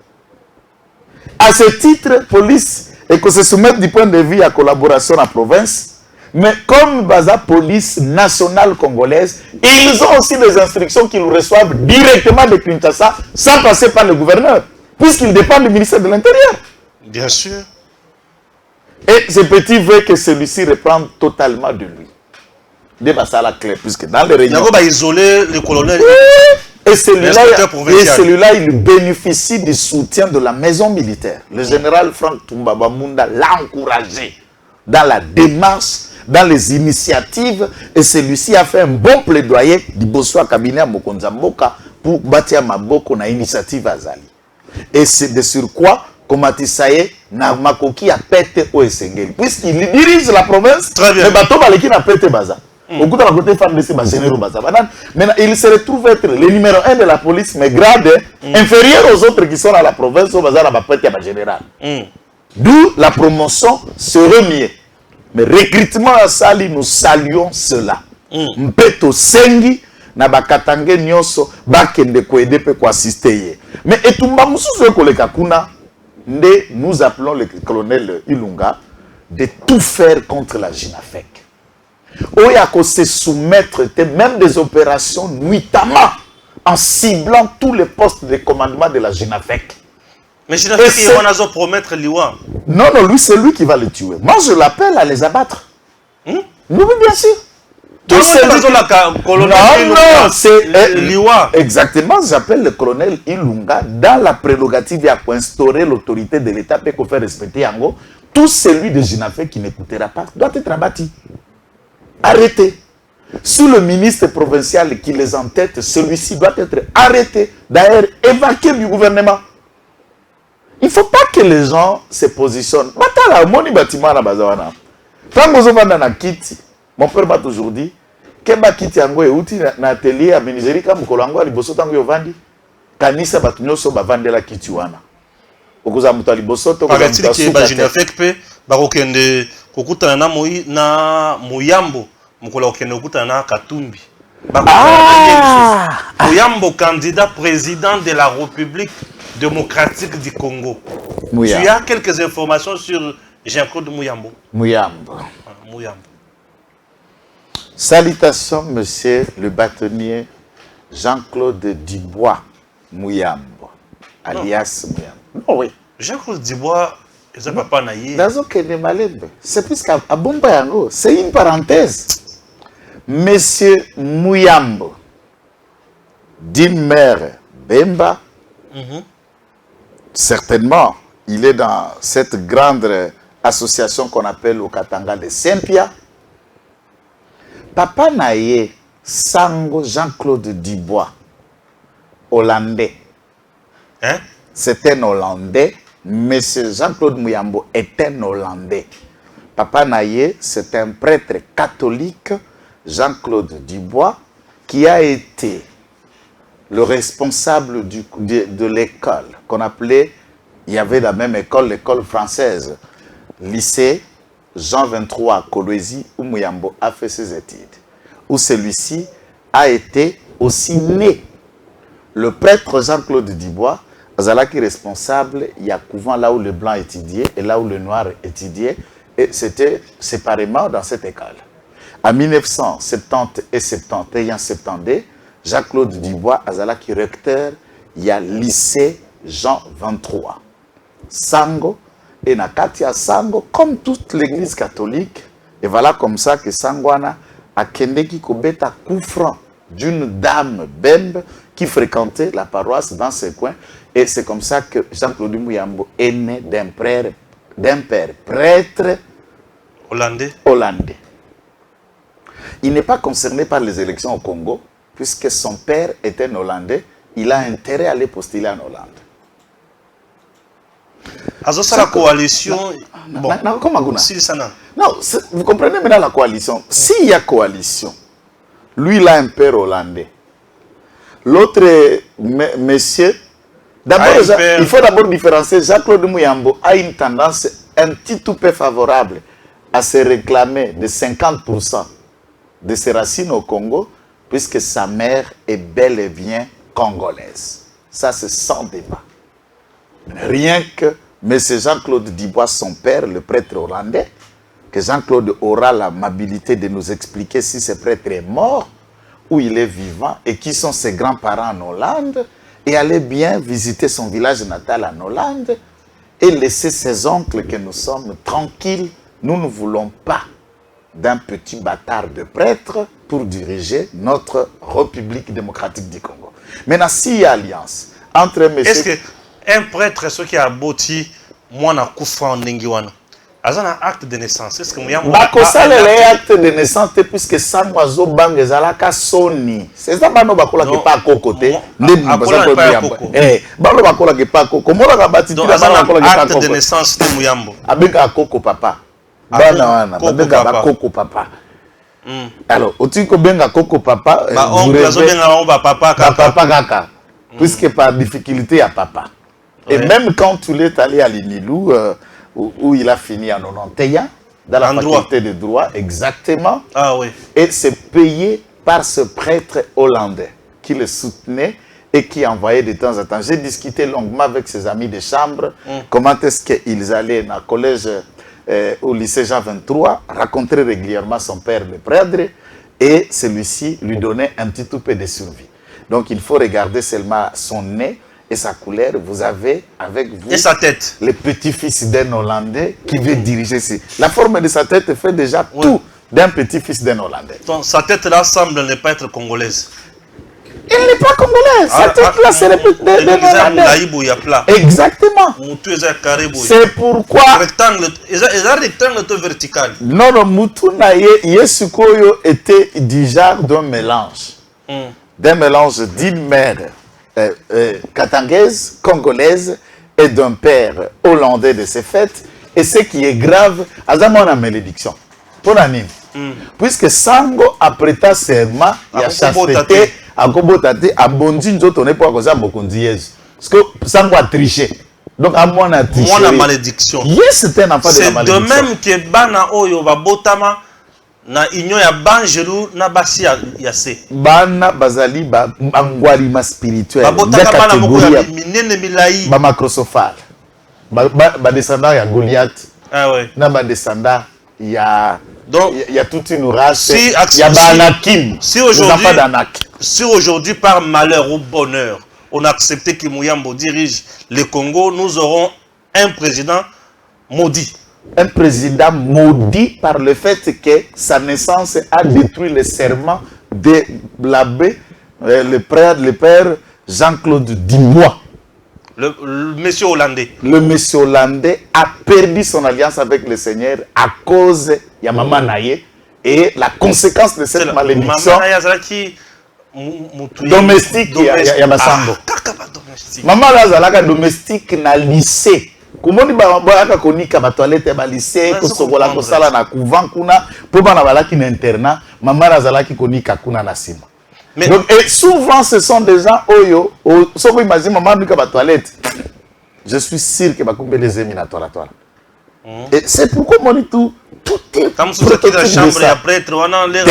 À ce titre, police, et que se soumettre du point de vue à collaboration en province, mais comme Baza Police nationale congolaise, ils ont aussi des instructions qu'ils reçoivent directement de Kinshasa sans passer par le gouverneur, puisqu'ils dépendent du ministère de l'Intérieur. Bien sûr. Et ce petit veut que celui-ci reprenne totalement de lui. Ça la clé, puisque dans les réunions... Il va isoler le colonel. Et celui-là, il bénéficie du soutien de la maison militaire. Le général Franck Toumba Munda l'a encouragé dans la démarche, dans les initiatives, et celui-ci a fait un bon plaidoyer du Bossoa cabinet à Mokonzamboka pour bâtir Maboko na initiative Azali. Et c'est de surcroît, comme Atisaye, Makoki a pété au Essengeli. Puisqu'il dirige la province, le bateau Baleki n'a pété Baza. Beaucoup de la côté femme de ces généraux Baza. Maintenant, il se retrouve être le numéro 1 de la police, mais grade inférieur aux autres qui sont à la province, au Baza, la pété à général. D'où la promotion serait mieux. Mais recrutement à Sali, nous saluons cela. Mpeto Sengi, na bakatange nyoso, bakende koede pe ko assister. Mais etumba mususu ko le kakuna, nous appelons le colonel Ilunga de tout faire contre la JINAFEC. Oya ko se soumettre même des opérations nuitamment en ciblant tous les postes de commandement de la GENAFEC. Mais je n'ai pas dit qu'on a promettre Liwa. Non, non, lui, c'est lui qui va le tuer. Moi, je l'appelle à les abattre. Oui, bien sûr. Non, c'est Liwa. Exactement, j'appelle le colonel Ilunga dans la prérogative à instaurer l'autorité de l'État pour faire respecter Yango. Tout celui de GENAFEC qui n'écoutera pas doit être abattu. Arrêté. Sous le ministre provincial qui les entête, celui-ci doit être arrêté, d'ailleurs évacué du gouvernement. Il ne faut pas que les gens se positionnent. Mon père m'a toujours dit Kemba kiti yango euti na atelier à Ministérie comme Kolangwa liboso tango yovandi kanisa batu nyoso bavandela kiti wana okuza mutu liboso to kuza mutu asuka ba GENAFEC pe bakokende kokutana na Muyambo mukola okende kokutana na Katumbi Muyambo candidat président de la République démocratique du Congo. Tu as quelques informations sur Jean-Claude Muyambo? Muyambo. Muyambo. Salutations, monsieur le bâtonnier Jean-Claude Dubois Muyambo, alias Muyambo. Non, oui. Jean-Claude Dubois, c'est papa naïe. C'est plus qu'à Bombayango. C'est une parenthèse. Monsieur Muyambo, d'une mère Bemba, certainement, il est dans cette grande association qu'on appelle au Katanga de Saint-Pierre. Papa Naye, Sango Jean-Claude Dubois, hollandais. Hein? C'est un hollandais. Monsieur Jean-Claude Muyambo est un hollandais. Papa Naye, c'est un prêtre catholique, Jean-Claude Dubois, qui a été le responsable de l'école qu'on appelait, il y avait la même école, l'école française, lycée Jean 23 à Kolwezi, où Muyambo a fait ses études, où celui-ci a été aussi né. Le prêtre Jean-Claude Dubois, Azalaki responsable, il y a couvent là où le blanc étudiait et là où le noir étudiait, et c'était séparément dans cette école. En 1970 et 71-72, Jean-Claude Dubois, Azalaki recteur, il y a lycée Jean 23. Sango, et Nakatia Sango, comme toute l'église catholique, et voilà comme ça que Sangwana a Kendeki Kobeta Koufran d'une dame Bembe qui fréquentait la paroisse dans ce coin. Et c'est comme ça que Jean-Claude Muyambo est né d'un père prêtre hollandais. Il n'est pas concerné par les élections au Congo, puisque son père était un Hollandais. Il a intérêt à aller postuler en Hollande. Ça, la coalition. Bon. Non, vous comprenez maintenant la coalition. S'il y a coalition, lui, il a un père hollandais. L'autre monsieur, d'abord, il faut d'abord différencier. Jean-Claude Muyambo a une tendance un petit tout peu favorable à se réclamer de 50% de ses racines au Congo, puisque sa mère est bel et bien congolaise. Ça, c'est sans débat. Rien que M. Jean-Claude Dubois, son père, le prêtre hollandais, que Jean-Claude aura l'amabilité de nous expliquer si ce prêtre est mort ou il est vivant et qui sont ses grands-parents en Hollande, et aller bien visiter son village natal en Hollande et laisser ses oncles que nous sommes tranquilles. Nous ne voulons pas d'un petit bâtard de prêtre pour diriger notre République démocratique du Congo. Maintenant, s'il y a alliance entre M. Est-ce qu'un prêtre, ce qui a bâti, moi, na Koufra en Nengiwana, a un acte de naissance? Est-ce que vous avez un acte de naissance puisque ça moi zo bang ezalaka soni. C'est ça bano bakola ke pa kokote. Ndem baza ko eh bano bakola ke pa koko. Mola ka bati tila bano bakola ke pa acte de naissance de Muyambo. Abeka koko papa. Bana wana babeka ba koko papa. Alors, au-dessus ko benga koko papa, on benga papa kaka. Puisque par difficulté à papa. Et même quand tu l'es allé à l'Inilou, où il a fini en 91, dans la faculté de droit, exactement. Ah oui. Et c'est payé par ce prêtre hollandais qui le soutenait et qui envoyait de temps en temps. J'ai discuté longuement avec ses amis de chambre, comment est-ce qu'ils allaient dans le collège, au lycée Jean 23, rencontrer régulièrement son père, le prêtre, et celui-ci lui donnait un petit peu de survie. Donc il faut regarder seulement son nez et sa couleur. Vous avez avec vous Et sa tête. le petit-fils d'un Hollandais qui veut diriger ici. La forme de sa tête fait déjà tout d'un petit-fils d'un Hollandais. Donc, sa tête là semble ne pas être congolaise. Il n'est pas congolais. Sa tête là, c'est le petit d'un Hollandais. Exactement. C'est pourquoi. Rectangle vertical. Non, non, Mutuna Yesukoyo était du genre d'un mélange. D'un mélange d'une mère katangaise, congolaise et d'un père hollandais de ce fait. Et ce qui est grave, Azamon a malédiction. Pour la nime. Puisque Sango a prêté serment, il a chasteté, a kobotate, a bondi nzoto ne pas causer bokondi Yesu. Parce que Sango a triché. Donc à moi on a triché. Moi la malédiction. Yes, c'est un enfant de la malédiction. C'est de même que bana oyo ba botama na inyo ya banjelu na basi ya se. Bana bazali ba angwalima spirituel. Ba botaka bana moko ya minene milai. Ba macrosophale. Ba descendant ya Goliath. Ah ouais. Na ba descendant ya donc il y a toute une race. Il y a Anakim. Si aujourd'hui par malheur ou bonheur, on a accepté que Mouyambo dirige le Congo, nous aurons un président maudit. Un président maudit par le fait que sa naissance a détruit le serment de l'abbé, le père Jean-Claude Dubois. Le monsieur hollandais. Le monsieur hollandais a perdu son alliance avec le Seigneur à cause de Maman Naye. Et la conséquence de cette malédiction domestique, il y a Massambo. Maman Nazalaka domestique na lycée. Kumoni ba konika ba toilette ba lycée ko sokola ko sala na couvent kuna po bana balaki na internat. Maman Nazalaki konika kuna na sima. Mais donc, et souvent, ce sont des gens, sauf imagine maman nous la toilette. Je suis sûr que va les amis dans la toilette. Et c'est pourquoi mon tout est. Comme si c'était la chambre, il y a prêtre, on a l'air.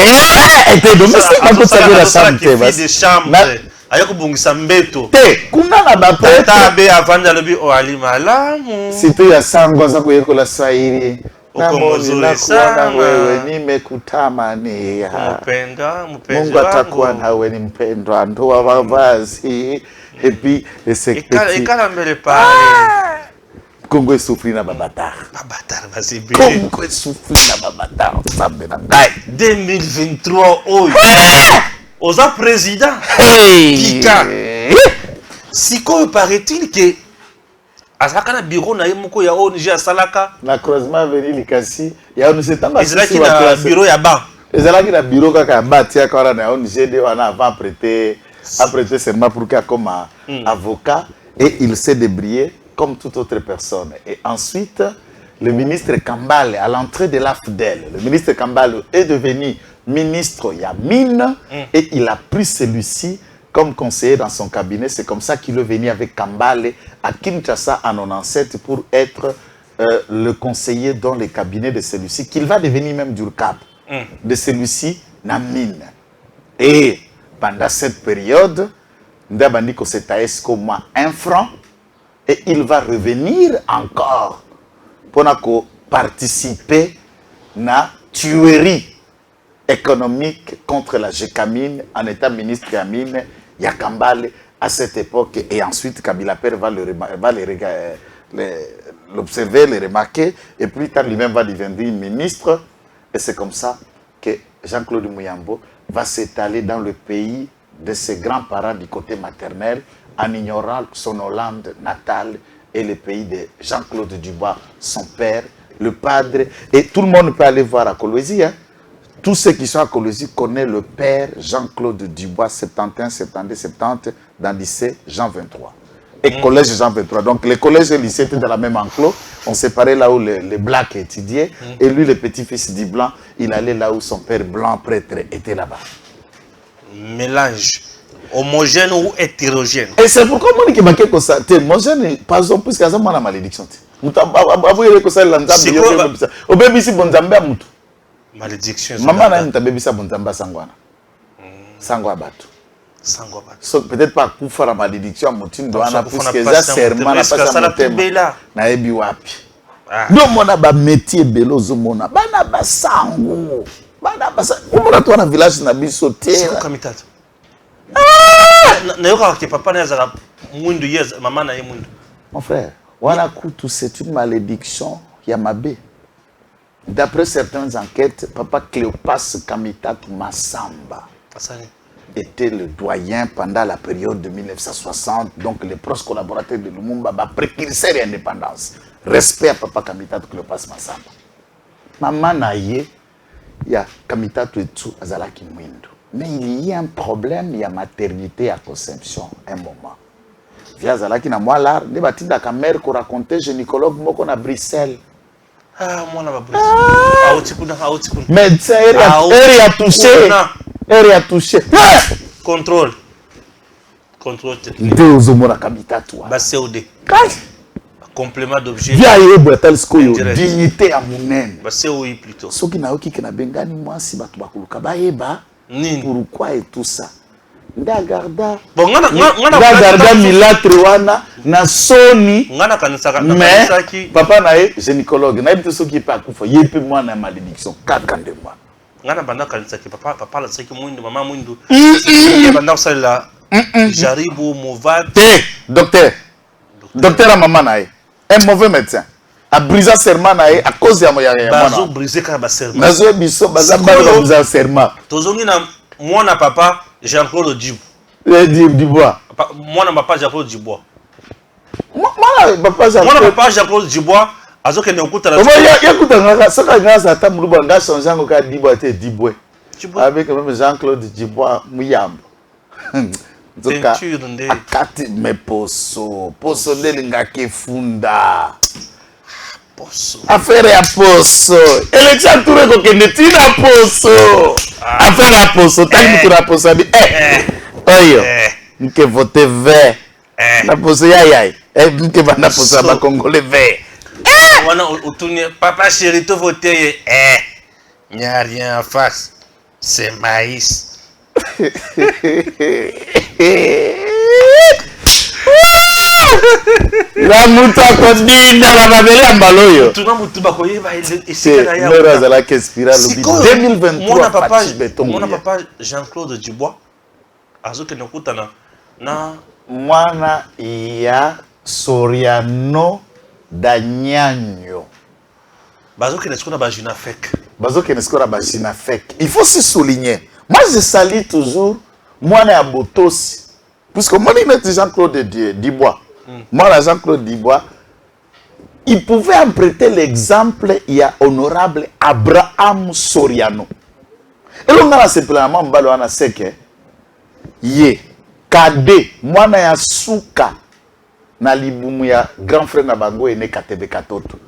Et domestique, on peut savoir la chambre. Des chambres. Ayako bungisa mbeto. Kuna na ba prêtre. Tata be avanda lobi o ali malamu. C'était ya sango za kuyeko la sairi. Nimekutamani Mungu atakuwa nawe ni mpendwa ndoa mavazi epi ekala mbele pale Congo souffrir na babatar basibi Congo souffrir na babatar sambe na ngai 2023 oyo oza président Kika sikoyo paraît-il que Azaka na bureau na yemoko ya ONG ya Salaka na croisement avenue Likasi ya ONG tanga sisi na bureau ya ba ezalaki na bureau kaka ba tia kwa na ONG de wana avant prêter seulement pour que comme avocat et il s'est débrouillé comme toute autre personne. Et ensuite le ministre Kambale à l'entrée de l'AFDEL, le ministre Kambale est devenu ministre Yamine et il a pris celui-ci comme conseiller dans son cabinet. C'est comme ça qu'il est venu avec Kambale à Kinshasa en 97 pour être le conseiller dans le cabinet de celui-ci, qu'il va devenir même du cap de celui-ci, Namine. Et pendant cette période, Ndabandiko s'est comme 1 franc et il va revenir encore pour participer à la tuerie économique contre la Gécamine en étant ministre Yamine Yakambale à cette époque. Et ensuite Kabila Père va l'observer, le remarquer, et plus tard lui-même va devenir ministre. Et c'est comme ça que Jean-Claude Mouyambo va s'étaler dans le pays de ses grands-parents du côté maternel en ignorant son Hollande natale et le pays de Jean-Claude Dubois, son père, le padre. Et tout le monde peut aller voir à Kolwezi, hein. Tous ceux qui sont à Kolwezi connaissent le père Jean-Claude Dubois, 71, 72, 70, dans le lycée Jean 23. Et collège Jean 23. Donc les collèges et les lycées étaient dans la même enclos. On séparait là où les blacks étudiaient. Et lui, le petit-fils du blanc, il allait là où son père blanc prêtre était là-bas. Mélange homogène ou hétérogène. Et c'est pourquoi moi, je dis que ça c'est homogène, par exemple, puisque ça a malédiction. Malédiction. Maman n'a pas bébé ça bonzamba sangwana. Sangwa batu. Sangwa batu. So peut-être pas kufa la malédiction mutine doana puisque ça serment na pas ça motema. Na ebi wapi. Ndo mona ba métier belozo mona. Bana ba sango. Bana ba sango. Umona to na village na biso te. Siko kamitata. nayoka ke papa na zala mwindu yes maman na ye mwindu. Mon frère, wana kutu c'est une malédiction Yamabe. D'après certaines enquêtes, papa Cléopas Kamitatu Massamba était le doyen pendant la période de 1960, donc les proches collaborateurs de Lumumba, précurseur de l'indépendance. Respect à papa Kamitatu Cléopas Massamba. Maman naye, il y a Kamitatu et tout Azalaki Mwindo. Mais il y a un problème, il y a maternité à conception, un moment. Via Azalaki na moi là, ne bati da kamère ko raconter gynécologue moko na Bruxelles. Ah, moi na ba Bruxelles. Médecin, elle a touché. Elle a touché. Contrôle. Nde ozomona Kamitatu. Ba COD. Complément d'objet. Via yebo telskoyo dignité à monene. Ba COI plutôt. Soki na yoki ke na bengani mwasi batu bakuluka bayeba. Pourquoi et tout ça? Nda garda. Bon ngana garda milatre wana na soni. Ngana kanisaka mais papa na ye gynécologue. Na yebite soki pa kufa yepe mwana malédiction 4 ans de mois. Ngana banda kanisaki papa la saki mwindu mama mwindu. Ye banda sala. Jaribu Movat. Docteur à maman na ye. Un mauvais médecin. A brisé serment na ye à cause de ya bazo brisé ka ba serment. Nazo biso bazamba brisé serment. Tozongi na mwana papa Jean-Claude Dibou. Dubois. Mwana papa Jean-Claude Dubois. Mwana papa Jean-Claude Dubois azoke ne okuta la. Écoute ngaka saka ngasa ta muluba nga changer ngoka Dubois te Diboué. Avec même Jean-Claude Dubois Muyambo. Zoka akati me poso ndelinga kefunda. Affaire à poso. Elle est entourée de Kenetina poso. Affaire à poso. T'as mis la poso. Oyo. Nke vote vert. La poso yaya. Nke bana poso à Congolais vert. Wana otourner papa chéri to voter. Il n'y a rien en face. C'est maïs. La muta kodinda la mabele ambaloyo. Tuna mutuba koyeba c'est l'heure de la Kespira le 2023 mon papa Jean-Claude Dubois azoke nokutana na mwana ya Soriano Danyanyo bazoke neskona ba Junafek. Bazoke neskona ba Junafek. Il faut se souligner. Moi je salue toujours mwana ya Botosi. Puisque moi il Jean-Claude Dubois. Moi, Jean-Claude Dubois, il pouvait en prêter l'exemple, il y a honorable Abraham Soriano. Et l'on a simplement mbalo seke, ye, kade, moi na ya souka, na libumu ya grand frère na bango ene Katebe Katoto.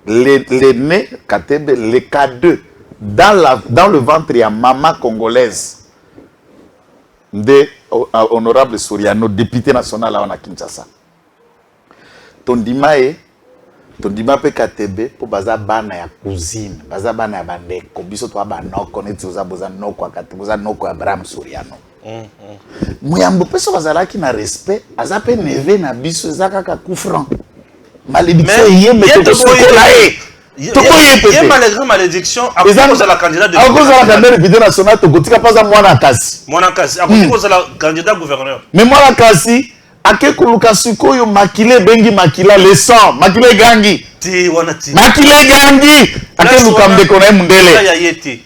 L'aîné Katebe, le K2, dans le ventre, il y a maman congolaise de honorable Soriano, député national à Kinshasa. Tondima pe Katebe po baza bana ya cousine, baza bana ya bandeko, biso to banoko neti oza boza noko akate, boza noko Abraham Soriano. Muyambo peso bazalaki na respect, aza pe neve na biso ezaka ka kufran. Malédiction yembe to sokola e. Il malgré malédiction à cause de la candidat de député national to gotika paza mwana kasi. Mwana kasi à cause de la candidat gouverneur. Mais mwana kasi akekuluka sikoyo makile bengi makila le sang makile gangi ti wana ti makile gangi akeluka mdeko na mundele ya yeti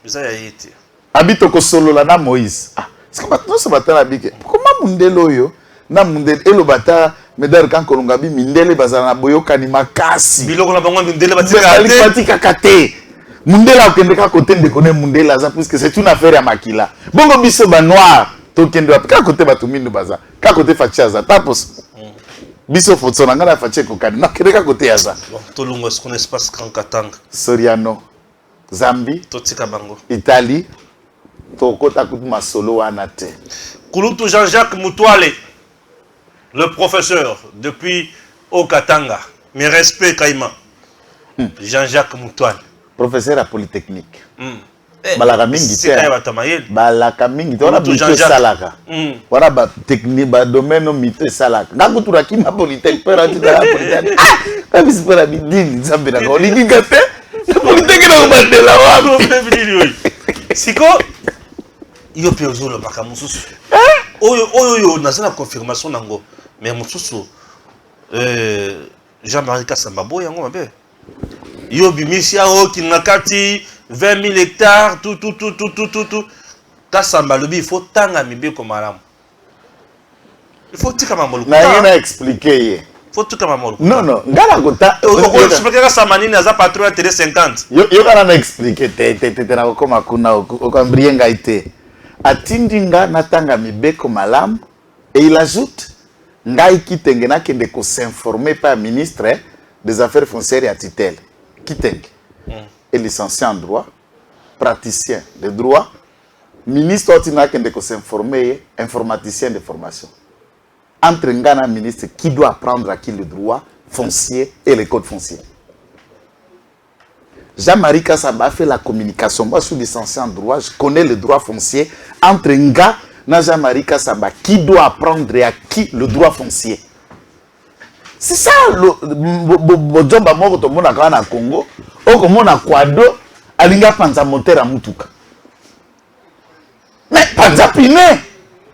ça ya yeti abito ko solola na Moïse est-ce que maintenant ça batala bike comment mundele oyo na mundele elo bata medar kan kolonga bi mindele bazana boyoka ni makasi biloko na bango mindele batika kate mundele akendeka kote ndeko na mundele aza puisque c'est une affaire ya makila bongo biso ba noir tokende wapi ka kote batu mindu baza ka kote fachaza tapos biso fotsona ngala fache kokani na kereka kote yaza tolungo ce qu'on espace grand katanga Soriano Zambie totika bango Italie tokota kutu masolo wana te Kulutu Jean-Jacques Moutouale le professeur depuis au Katanga mes respects Kaima Jean-Jacques Moutouale professeur à Polytechnique balaka mingi te balaka mingi te wana mito salaka wana ba technique ba domaine mito salaka ngakutura kima Polytechnique pera tita Polytechnique kabisi pera bidini zambe na oliki kate Polytechnique na bandela wapi siko yo pe ozolo baka mususu oyo na la confirmation nango mais mosusu Jean-Marie Kasamba boy yango mabe yo bimisia o kinakati 20 000 hectares tout Kasamba lobi il faut tanga mibe ko malamu il faut tika mamolo na expliquer faut tika mamolo non ngala kota expliquer Kasamba nini aza patron télé 50 yo kana na expliquer te na koma kuna okambrienga ite atindinga natanga mibeko malamu et il ajoute ngai kitenge na kende ko s'informer par ministre des affaires foncières à Titel kitenge est licencié en droit praticien de droit ministre otina kende ko s'informer informaticien de formation entre ngana ministre qui doit apprendre à qui le droit foncier et les codes fonciers. Jean-Marie Kasamba a fait la communication. Moi, je suis licencié en droit, je connais le droit foncier entre Nga et Jean-Marie Kasamba. Qui doit apprendre à qui le droit foncier? C'est ça le Bojomba moko to mona kana Congo, o ko mona Kwado, alinga panza moteur à mutuka. Mais panza pine,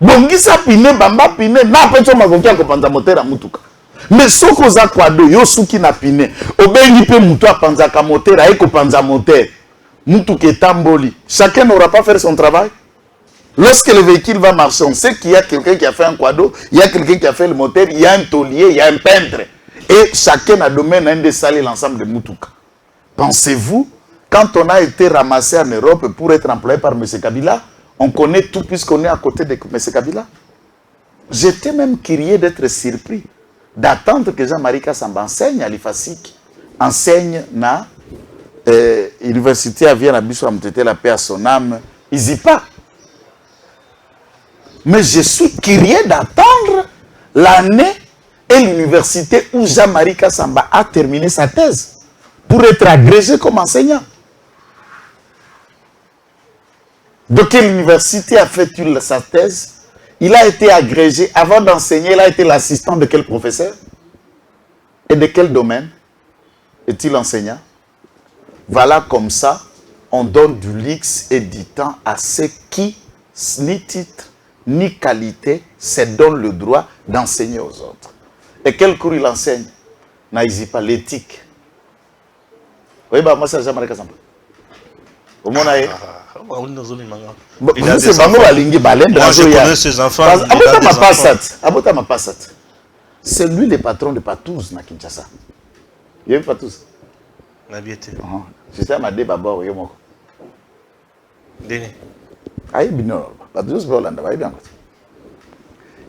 bongisa pine, bamba pine, na pecho makokia ko panza moteur à mutuka. Mais soko za Kwado yo suki na pine obengi pe mutu apanzaka moteur aiko panza moteur mutu ke tamboli chacun n'aura pas fait son travail. Lorsque le véhicule va marcher, on sait qu'il y a quelqu'un qui a fait un Kwado, il y a quelqu'un qui a fait le moteur, il y a un taulier, il y a un peintre et chacun a domaine un des salés l'ensemble de mutuka. Pensez-vous quand on a été ramassé en Europe pour être employé par M. Kabila, on connaît tout puisqu'on est à côté de M. Kabila? J'étais même curieux d'être surpris d'attendre que Jean-Marie Kasamba enseigne à l'IFASIC, enseigne na université à Vienne, à Bissou, à Mtete, la paix à son âme, Isipa. Mais je suis curieux d'attendre l'année et l'université où Jean-Marie Kasamba a terminé sa thèse pour être agrégé comme enseignant. De quelle université a fait-il sa thèse? Il a été agrégé. Avant d'enseigner, il a été l'assistant de quel professeur? Et de quel domaine est-il enseignant? Voilà comme ça, on donne du luxe et du temps à ceux qui, ni titre, ni qualité, se donnent le droit d'enseigner aux autres. Et quel cours il enseigne? N'aïsi pas l'éthique. Oui, bah moi, c'est Jean-Marie Kasamba. Au monde aïe. Je connais ses enfants. C'est lui le patron de Patouz na Kinshasa. Il y a eu Patouz. J'étais à ma débat au Yomoko. Aïe bino, Patouz Bolanda, aïe bien.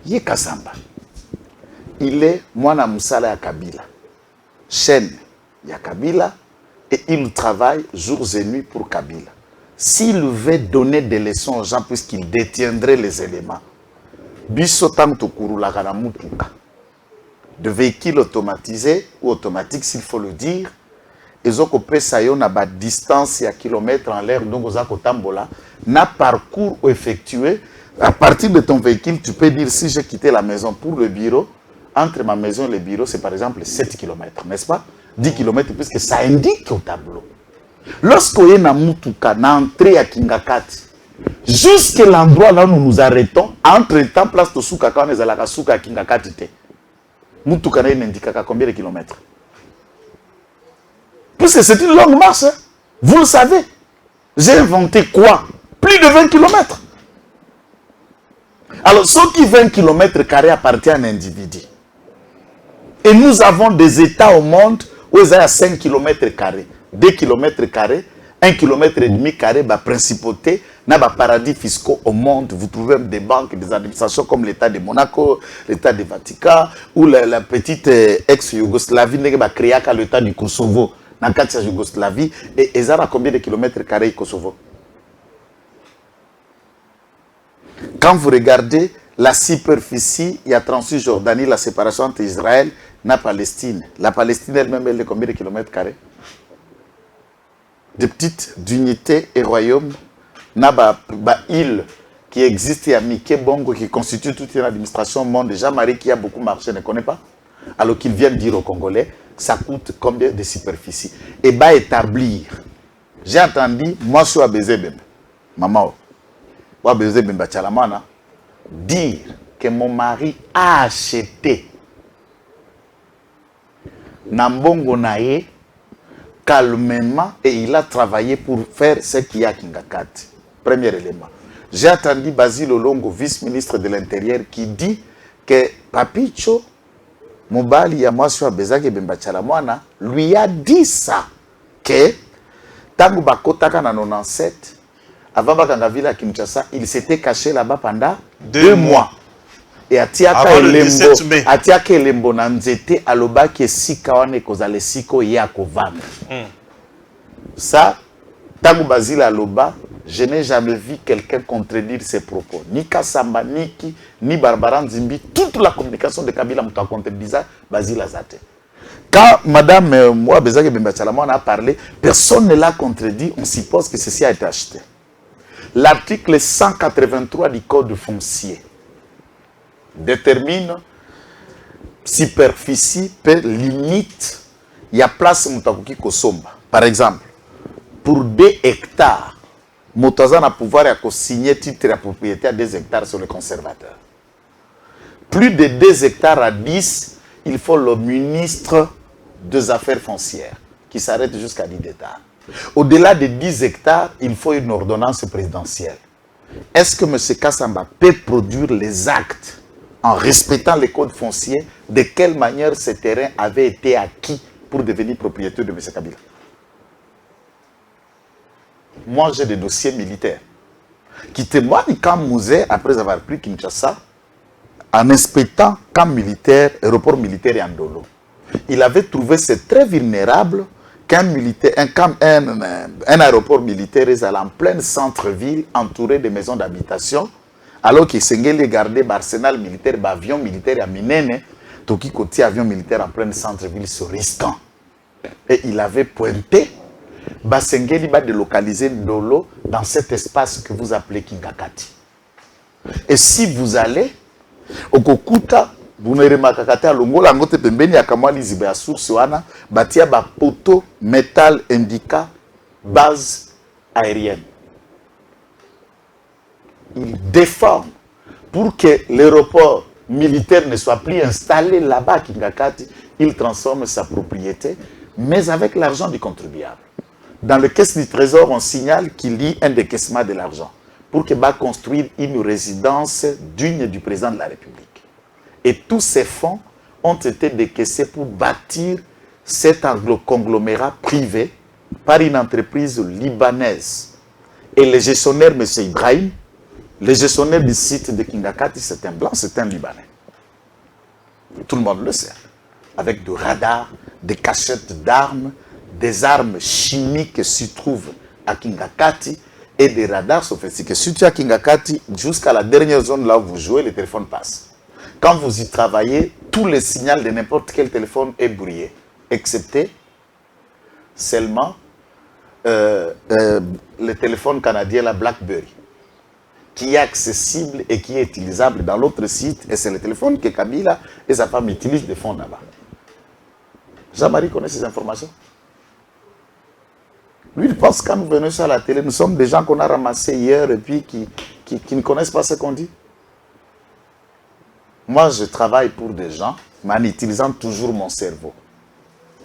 Yé Kasamba. Il est Mwana Moussala ya Kabila. Chaîne ya Kabila et il travaille jours et nuits pour Kabila. S'il veut donner des leçons aux gens puisqu'il détiendrait les éléments, Bissotam Tokuru Laganamutuka, de véhicules automatisés ou automatiques s'il faut le dire, ils ont coupé ça à distance et à kilomètres en l'air, donc aux Akotambola, n'a parcours effectué. À partir de ton véhicule, tu peux dire si j'ai quitté la maison pour le bureau, entre ma maison et le bureau, c'est par exemple 7 km, n'est-ce pas? 10 km puisque ça indique au tableau. Lorsqu'on est dans Mutuka, dans l'entrée à Kingakati, jusqu'à l'endroit là où nous nous arrêtons, entre-temps, place de Souka, quand on est à la Souka à Kingakati, Mutuka indique à combien de kilomètres? Puisque c'est une longue marche, hein? Vous le savez. J'ai inventé quoi? Plus de 20 km. Alors, ce qui 20 km carrés appartient à un individu. Et nous avons des États au monde où ils sont à 5 km carrés. 2 km carrés, 1 km et demi carré, bah, principauté, n'a pas paradis fiscaux au monde. Vous trouvez des banques, des administrations comme l'État de Monaco, l'État du Vatican, ou la petite ex-Yougoslavie, n'a créé l'État du Kosovo, dans le cadre de la Yougoslavie, et ils ont combien de kilomètres carrés Kosovo? Quand vous regardez la superficie, il y a Transjordanie, la séparation entre Israël et la Palestine. La Palestine elle-même, elle est combien de kilomètres carrés? Des petites unités et royaumes, n'a île qui existe à Mickey Bongo, qui constitue toute une administration monde. Déjà, Marie qui a beaucoup marché ne connaît pas. Alors qu'ils viennent dire aux Congolais, ça coûte combien de superficie? Et bah établir. J'ai entendu, moi je suis à Bézébem. Maman, je suis à Bézébem, Chalamana. dire que mon mari a acheté Nambongo Naye calmement et il a travaillé pour faire ce qu'il y a à Kingakati. Premier élément. J'ai entendu Basile Olongo, vice-ministre de l'Intérieur, qui dit que Papicho, Mobali Yamaswa Bezake Bembachalamwana, lui a dit ça. Que, Tangu Bakotaka na 97, avant Bakangavila à Kinshasa, il s'était caché là-bas pendant 2 mois. Et Atiaka Elembo Nanzete Aloba qui est Sikawane Kozale Siko Yako Van. Ça, Tangu Basile Aloba, je n'ai jamais vu quelqu'un contredire ses propos. Ni Kassamba, ni Barbara Nzimbi, toute la communication de Kabila m'a contredit Basile Azate. Quand Madame Moua Bezake Bembachalamon a parlé, personne ne l'a contredit, on suppose que ceci a été acheté. L'article 183 du Code foncier détermine superficie per limite, il y a place Moutakuki Kosomba. Par exemple, pour 2 hectares, Moutazan a pouvoir signer titre de propriété à 2 hectares sur le conservateur. Plus de 2 hectares à 10, il faut le ministre des Affaires foncières qui s'arrête jusqu'à 10 hectares. Au-delà de 10 hectares, il faut une ordonnance présidentielle. Est-ce que M. Kassamba peut produire les actes en respectant les codes fonciers? De quelle manière ce terrain avait été acquis pour devenir propriétaire de M. Kabila? Moi, j'ai des dossiers militaires qui témoignent quand Mouzé, après avoir pris Kinshasa, en inspectant camp militaire, aéroport militaire et Andolo, il avait trouvé c'est très vulnérable qu'un aéroport militaire est en plein centre-ville, entouré de maisons d'habitation, alors qu'il s'engage garder l'arsenal militaire, l'avion militaire à Minene, Toki côté avion militaire en plein centre-ville, se risquant. Et il avait pointé Basengeli va délocaliser Ndolo dans cet espace que vous appelez Kingakati. Et si vous allez, au Kokuta, vous ne remarquez pas que l'Ongola ngote pembeni ya kamwa lizibe ya source wana batia ba poto métal indica base aérienne. Il déforme pour que l'aéroport militaire ne soit plus installé là-bas à Kingakati. Il transforme sa propriété, mais avec l'argent du contribuable. Dans le caisse du trésor, on signale qu'il y a un décaissement de l'argent pour que va construire une résidence digne du président de la République. Et tous ces fonds ont été décaissés pour bâtir cet conglomérat privé par une entreprise libanaise. Et le gestionnaire, M. Ibrahim, le gestionnaire du site de Kingakati, c'est un blanc, c'est un Libanais. Tout le monde le sait. Avec des radars, des cachettes d'armes, des armes chimiques s'y trouvent à Kingakati et des radars sophistiqués. Si tu es à Kingakati, jusqu'à la dernière zone là où vous jouez, le téléphone passe. Quand vous y travaillez, tous les signaux de n'importe quel téléphone est brouillé, excepté seulement le téléphone canadien, la BlackBerry, qui est accessible et qui est utilisable dans l'autre site. Et c'est le téléphone que Kabila et sa femme utilisent de fond là-bas. Jean-Marie connaît ces informations. Lui, il pense que quand nous venons sur la télé, nous sommes des gens qu'on a ramassés hier et puis qui ne connaissent pas ce qu'on dit. Moi, je travaille pour des gens, mais en utilisant toujours mon cerveau.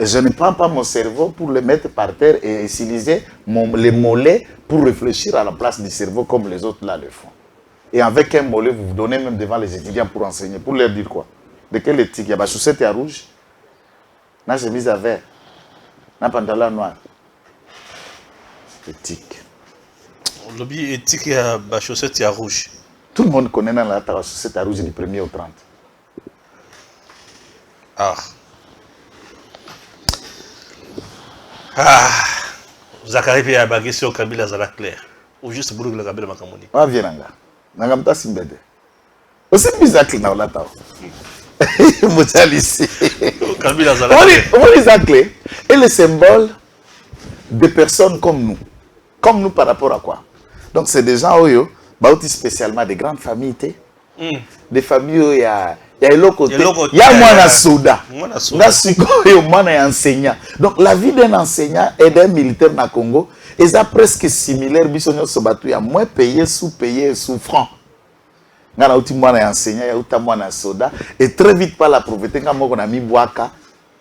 Et je ne prends pas mon cerveau pour le mettre par terre et utiliser les mollets pour réfléchir à la place du cerveau comme les autres là le font. Et avec un mollet, vous vous donnez même devant les étudiants pour enseigner. Pour leur dire quoi? De quelle éthique? Il y a ma chaussette à rouge, ma chemise à vert, ma pantalon noir. Éthique. Lobby éthique et ma chaussette à rouge. Tout le monde connaît la chaussette à rouge du 1er au 30. Ah. Ah. Zakari Pia Bagé sur Kabila Zala clair. Ou juste Boulou la Kabila Makamoni. Ah, viens là. Nangamta Simbede. Aussi bizarre que dans la tao. Moutalisi. Kabila Zala. On les a clés. Et le symbole de personnes comme nous. Comme nous par rapport à quoi? Donc c'est des gens où spécialement des grandes familles, des familles où il y a l'autre côté, il y a moi un soldat, moi un enseignant. Donc la vie d'un enseignant et d'un militaire dans le Congo est presque similaire. Il y a moins payé, sous-payé, souffrant. Ngana uti mwana enseignant, ya uta mwana soda. Et très vite par la pauvreté, quand moi on a mis boaka,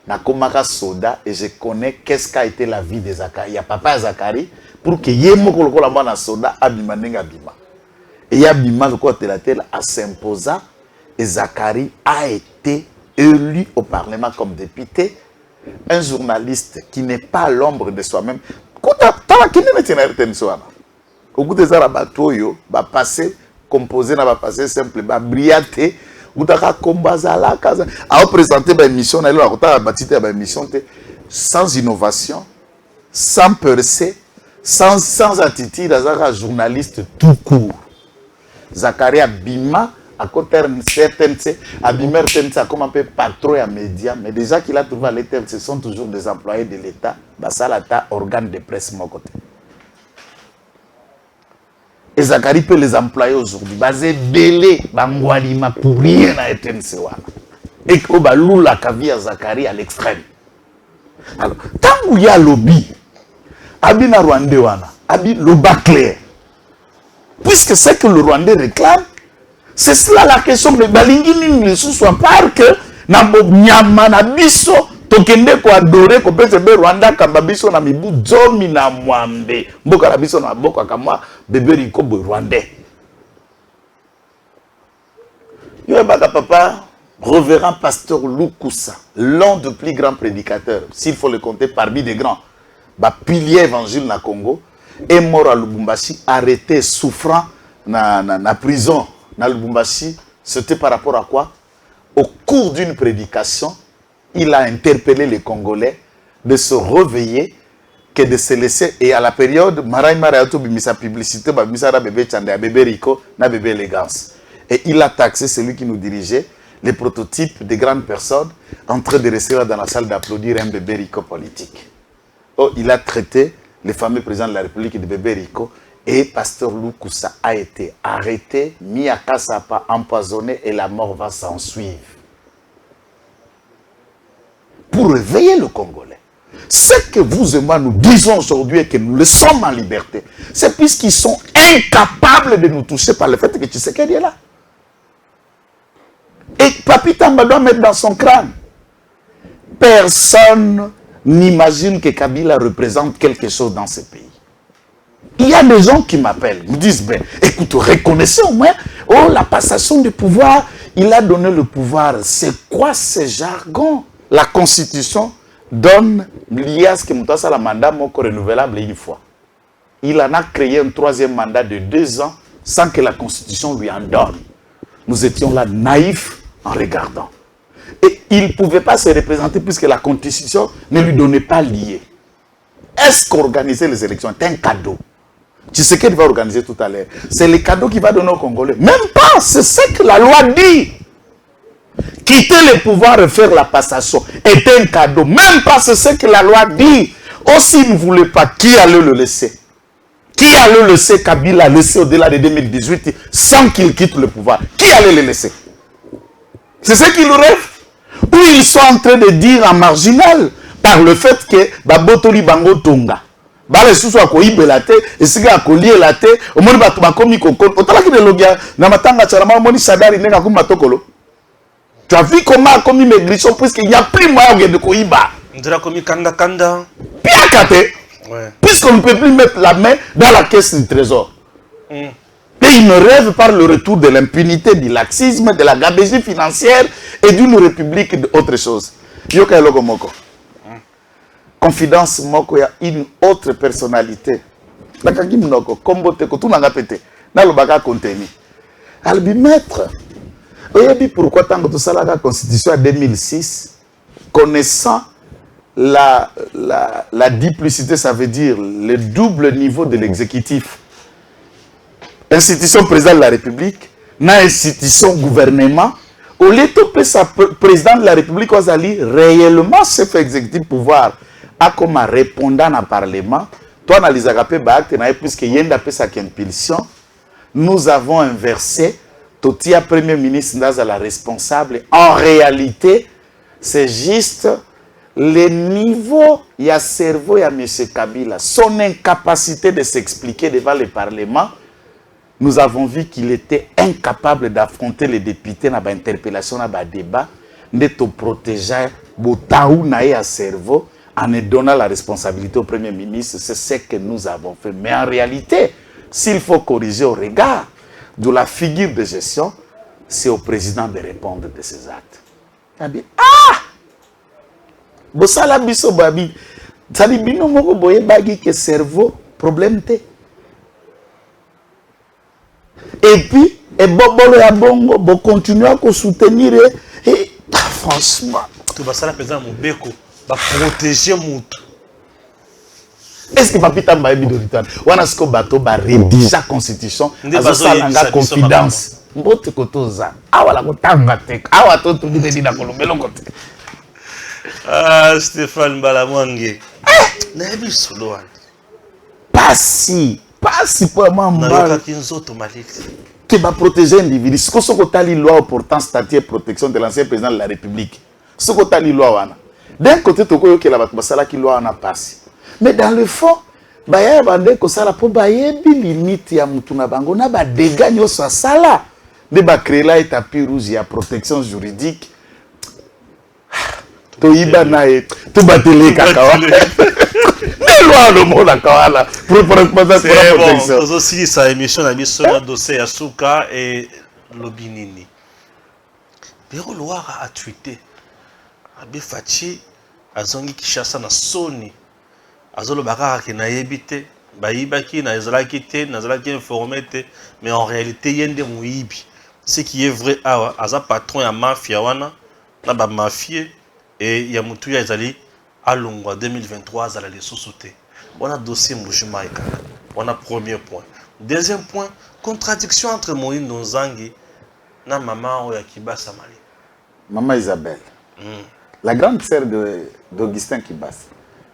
na komaka soda, et je connais qu'est-ce qu'a été la vie de Zakari. Il y a papa Zakari, pour que yemo koloko la mwana soda, abima nenga bima. Et yabima le côté la telle à s'imposa, et Zakari a été élu au Parlement comme député. Un journaliste qui n'est pas à l'ombre de soi-même. Au bout des arabes, va passer, composé, va passer simple, va briater. A présenté une émission, sans innovation, sans percée, sans attitude, un journaliste tout court. Zakari Bima, à côté de certaines, Abimer Tense a comme un peu patron et média, mais déjà qu'il a trouvé à l'État, ce sont toujours des employés de l'État, Basalata, organe de presse, mon côté. Et Zakari peut les employer aujourd'hui. Basé belé, bangwalima pour rien à Tense. Et que balou la cavia Zakari à l'extrême. Alors, tant qu'il y a lobby, Abina Rwandais wana, Abi le bas clair. Puisque c'est que le Rwandais réclame, c'est cela la question de Balingini ne soit pas que Nambo Nyama na biso tokende ko adorer ko pese be Rwanda kamba biso na mibu zomi na mwambe mboka na biso na boko kama bebe riko bo Rwandais. Yo baka papa révérend pasteur Lukusa, l'un des plus grands prédicateurs, s'il faut le compter parmi des grands, pilier évangile na Congo, est mort à Lubumbashi, arrêté, souffrant na prison. Dans Lubumbashi, c'était par rapport à quoi? Au cours d'une prédication, il a interpellé les Congolais de se réveiller, que de se laisser. Et à la période, Marai Marayato bimisa publicité, bimisa na bébé Tchande, bébé Rico, na bébé élégance. Et il a taxé celui qui nous dirigeait, les prototypes de grandes personnes, en train de rester dans la salle d'applaudir un bébé Rico politique. Oh, il a traité le fameux président de la République de bébé Rico. Et pasteur Lukusa a été arrêté, mis à Kassapa, empoisonné et la mort va s'en suivre. Pour réveiller le Congolais. Ce que vous et moi nous disons aujourd'hui et que nous le sommes en liberté, c'est puisqu'ils sont incapables de nous toucher par le fait que Tshisekedi est là. Et Papi Tamba doit mettre dans son crâne. Personne n'imagine que Kabila représente quelque chose dans ce pays. Il y a des gens qui m'appellent, me disent, ben, écoute, reconnaissez au moins, oh, la passation du pouvoir, il a donné le pouvoir. C'est quoi ce jargon? La Constitution donne l'IAS qui m'a la mandat renouvelable une fois. Il en a créé un troisième mandat de 2 ans sans que la Constitution lui en donne. Nous étions là naïfs en regardant. Et il ne pouvait pas se représenter puisque la Constitution ne lui donnait pas lié. Est-ce qu'organiser les élections est un cadeau? Tu sais qu'il va organiser tout à l'heure. C'est le cadeau qu'il va donner aux Congolais. Même pas, c'est ce que la loi dit. Quitter le pouvoir et faire la passation est un cadeau. Même pas, c'est ce que la loi dit. Aussi, il ne voulait pas, qui allait le laisser? Qui allait laisser Kabila laisser au-delà de 2018 sans qu'il quitte le pouvoir? Qui allait le laisser? C'est ce qu'il rêve. Ou ils sont en train de dire en marginal par le fait que Babotoli Bango Tonga. Bale susu akoibela te esika akoliela te omoni bato bakomi kokon otalaki de logia na matanga charama omoni sadari nenga kuma tokolo. Tu as vu comment a commis maigrichon puisqu'il n'y a plus moyen de koiba. Ndira komi kanda kanda. Piakate. Ouais. Puisqu'on ne peut plus mettre la main dans la caisse du trésor. Et il me rêve par le retour de l'impunité, du laxisme, de la gabegie financière et d'une république d'autre chose. Yoka Logo Moko. Confidence Moko, il y a une autre personnalité. Nakagi Mnoko, Kombote, Kotu Nangapete, Nalobaka Konteni. Albi maître. Et pourquoi tant que tout ça, la Constitution en 2006, connaissant la duplicité, ça veut dire le double niveau de l'exécutif. Institution président de la République, na institution gouvernement, au lieu de président de la République, on a réellement chef exécutif pouvoir. A comme répondant au Parlement, toi, dans les agapés, puisque Yenda a sa impulsion, nous avons inversé, Totia, Premier ministre, dans la responsable. En réalité, c'est juste le niveau, il y a cerveau, il y a M. Kabila, son incapacité de s'expliquer devant le Parlement, nous avons vu qu'il était incapable d'affronter les députés dans l'interpellation, dans le débat, de protéger le cerveau en donnant la responsabilité au Premier ministre. C'est ce que nous avons fait. Mais en réalité, s'il faut corriger au regard de la figure de gestion, c'est au président de répondre de ses actes. Ah! Bosala biso babi. Tali bino moko boye bagi que cerveau problème te. Et puis, et bobolo ya bongo, bo continuer à soutenir et franchement. Tu vas ça la président Mobeko va protéger Moutou. Est-ce que papita m'a dit de retour? On a ce que bateau va rédiger la constitution. Ça la confidence. Mbote kotoza. Awala kotanga tek. Awa to tu dit na kolomelo kote. Ah, Stéphane Balamwange. Nabi solo. Pas si pour moi na kinzoto maliki. Qui va protéger l'individu. Ce que ce que la loi portant statut et protection de l'ancien président de la République. Ce que la loi wana. D'un côté to ko que la basala ki loi wana passe. Mais dans le fond, baya bande ko sala po baye bi limite ya mutu na bango na ba dégâts nyoso sala. De ba créer là et tapis rouge ya protection juridique. To iba na e to batele kakawa. Mais loi le monde akawala pour protection. C'est aussi sa émission na biso na dossier ya Suka et Lobinini. Biro Loire a tweeté Abe Fachi azongi Kishasa na Sony. Azolo bakara ki na yebite bayibaki na ezalaki te na zalaki informé te, mais en réalité yende muibi. Ce qui est vrai, aza patron ya mafia wana na ba mafie et ya mutu ya ezali alongwa 2023 azala les sous-sautés. On a dossier Mbujima et Kaka. On a premier point. Deuxième point, contradiction entre Moïse Nzangi na maman ya Kibasa Mali. Maman Isabelle. La grande sœur d'Augustin Kibasa.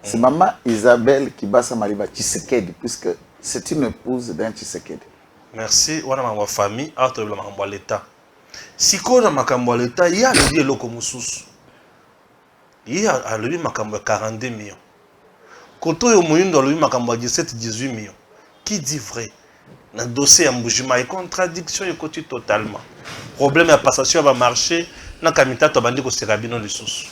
C'est maman Isabelle Kibasa Maliba Tshisekedi, puisque c'est une épouse d'un Tshisekedi. Merci. On a ma famille, autre de ma l'État. Si on a ma l'État, il y a le loko mususu. Il y a le makambo 42 millions. Koto yo moyindo le makambo 17-18 millions. Qui dit vrai? Dans le dossier Mbujima et contradiction est côté totalement. Problème à passation va marcher. Na kamita to bandi ko serabino lisusu.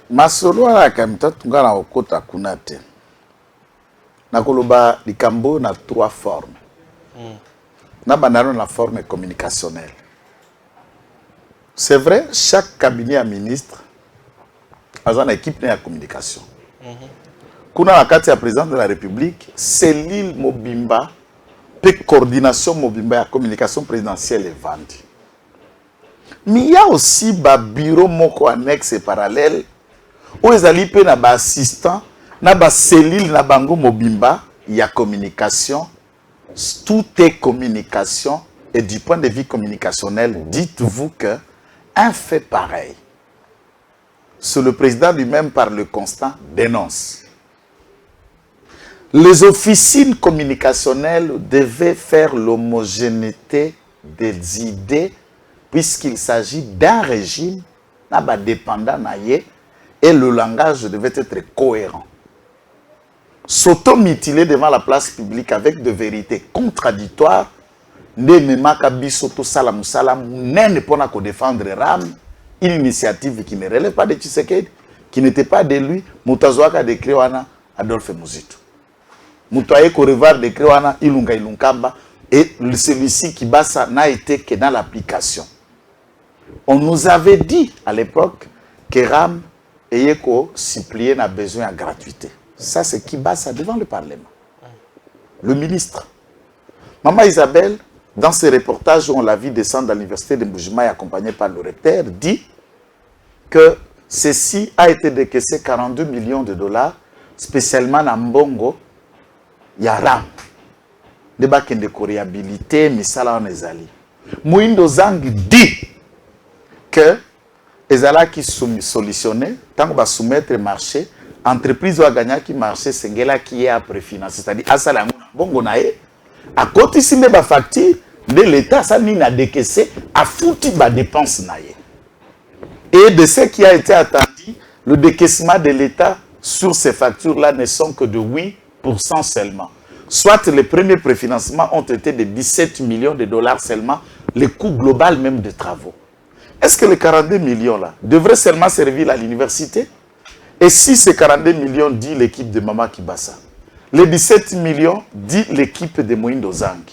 Masolo la kamita tunga na okota kunate. Na koloba likambo na trois formes. Na banano na forme communicationnelle. C'est vrai, chaque cabinet à ministre a une équipe de communication. Kuna wakati ya président de la République, cellule Mobimba, pe coordination Mobimba ya communication présidentielle est vendue. Mais il y a aussi un bureau moko annexe et parallèle où ils allaient pe na ba assistant, na ba cellule na bango Mobimba, il y a communication. Tout est communication et du point de vue communicationnel, dites-vous que un fait pareil, c'est le président lui-même par le constat dénonce. Les officines communicationnelles devaient faire l'homogénéité des idées puisqu'il s'agit d'un régime dépendant et le langage devait être cohérent. S'auto-mutiler devant la place publique avec des vérités contradictoires, ne memaka biso to salam salam nene pona ko défendre Ram, une initiative qui ne relève pas de Tshisekedi, qui n'était pas de lui, Mutazwaka de Krewana Adolphe Muzitu. Mutwaye ko revoir de Krewana Ilunga Ilunkamba et celui-ci qui basa n'a été que dans l'application. On nous avait dit à l'époque que Ram ayait ko supplier n'a besoin de gratuité. Ça, c'est qui basa devant le Parlement. Le ministre. Maman Isabelle, dans ce reportage où on l'a vu descendre dans l'université de Mbujima et accompagné par le recteur, dit que ceci a été décaissé 42 millions de dollars, spécialement dans Mbongo, Yaram. Débat de réhabilité, mais ça là on est allé. Moïndo Zang dit que les ala qui sont solutionnés, tant qu'on va soumettre le marché, entreprise va gagner qui marché, c'est là qui est après financé. C'est-à-dire, à ça, bon, à côté de la facture de l'État, ça n'a décaissé, à foutu la dépense. Et de ce qui a été attendu, le décaissement de l'État sur ces factures-là ne sont que de 8% seulement. Soit les premiers préfinancements ont été de 17 millions de dollars seulement, le coût global même des travaux. Est-ce que les 42 millions là devraient seulement servir à l'université? Et si ces 42 millions dit l'équipe de Mama Kibasa, les 17 millions dit l'équipe de Moïndo Zang,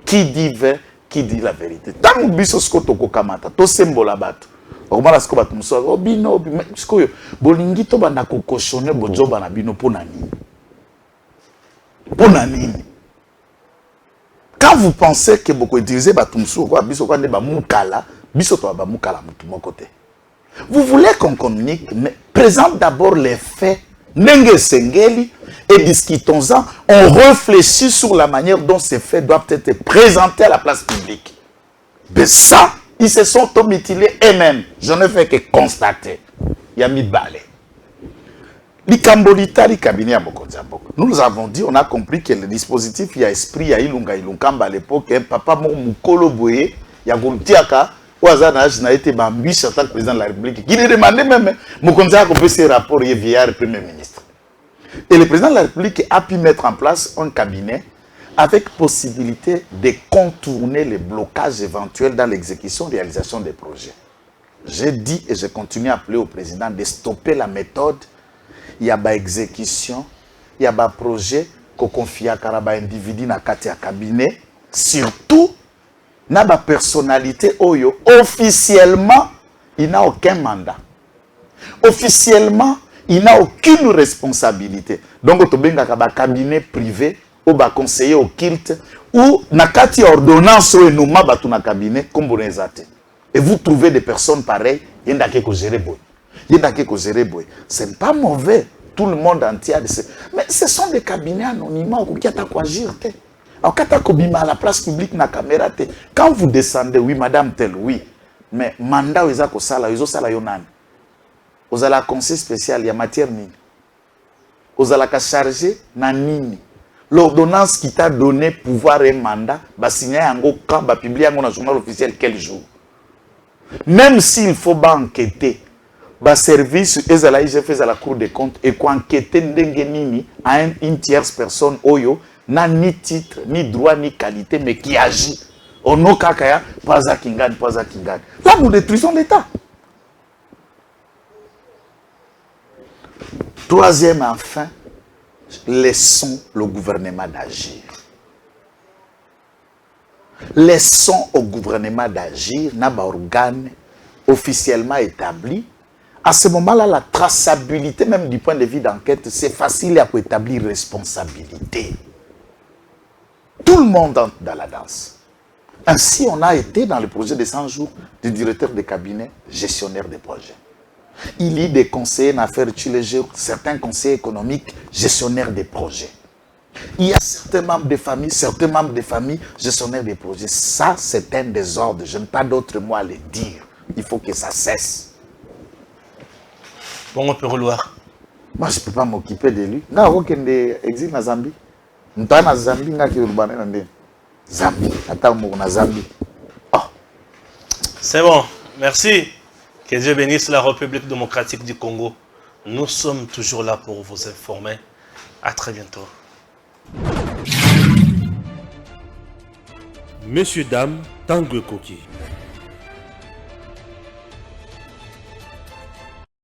qui dit vrai, qui dit la vérité? Tant que biso skotoko kamata, to sembola bato. Okomala sko bato muso, obino, sko yo, bolingi to banda kokoshone bojoba na bino pona nini? Pona nini? Quand vous pensez que beaucoup utilisez bato muso, quoi biso kwa ne ba mukala, biso to ba mukala mutu côté. Vous voulez qu'on communique, mais présente d'abord les faits, Nenge Sengeli, et discutons-en. On réfléchit sur la manière dont ces faits doivent être présentés à la place publique. Mais ça, ils se sont mutilés eux-mêmes. Je ne fais que constater. Il y a mis balai. Likambolita, cabinet à Mokonzambok. Nous avons dit, on a compris que le dispositif, il y a esprit, il y a Ilunga Ilunkamba à l'époque, papa Moukolo Boye, il y a Goultiaka. Ouazana n'a été bambiche en tant que président de la République. Il a demandé même, Mokonza a fait ses rapports via le Premier ministre. Et le président de la République a pu mettre en place un cabinet avec possibilité de contourner les blocages éventuels dans l'exécution et réalisation des projets. J'ai dit et je continue à appeler au président de stopper la méthode. Il y a des exécutions, il y a des projets qu'on confie à un individu dans le cabinet, surtout na ba personnalité oyo officiellement il n'a aucun mandat, officiellement il n'a aucune responsabilité. Donc tobenga ka ba cabinet privé ou ba conseiller occulte ou na kati ordonnance ou enoma ba tu na cabinet comme bonezate. Et vous trouvez des personnes pareilles, yenda ke ko gérer boy, yenda ke ko gérer boy. C'est pas mauvais, tout le monde entier a de ces... mais ce sont des cabinets anonymes qui attaquent quoi agir. Alors, quand vous à la place publique, na caméra, quand vous descendez, oui, madame tel, oui, mais mandat, vous avez sala, vous avez yonan. Vous avez un conseil spécial, il y a matière nini. Vous avez chargé na nini. L'ordonnance qui t'a donné pouvoir et mandat, va signer un go quand va publier un journal officiel quel jour. Même s'il faut enquêter, va service, j'ai fait à la Cour des comptes et quoi enquêter nini à une tierce personne, oyo, n'a ni titre, ni droit, ni qualité, mais qui agit. Ono kakaya, pas à Kingan, pas à Kingan. Là, nous détruisons l'État. Troisième, enfin, laissons le gouvernement d'agir. Laissons au gouvernement d'agir, n'a pas organe officiellement établi. À ce moment-là, la traçabilité, même du point de vue d'enquête, c'est facile à établir responsabilité. Tout le monde entre dans la danse. Ainsi, on a été dans le projet de 100 jours du directeur de cabinet, gestionnaire des projets. Il y a des conseillers en affaires utiliser, certains conseillers économiques, gestionnaires des projets. Il y a certains membres de famille, gestionnaires des projets. Ça, c'est un désordre. Je n'ai pas d'autre mot à le dire. Il faut que ça cesse. Bon, on peut reloir. Moi, je ne peux pas m'occuper de lui. Là, aucun exil en Zambie. Ntana Zambie ngaki urbané nande. Zambie, ata mo na Zambie. Oh. C'est bon, merci. Que Dieu bénisse la République démocratique du Congo. Nous sommes toujours là pour vous informer. À très bientôt. Messieurs, dames, Tanguy Koki.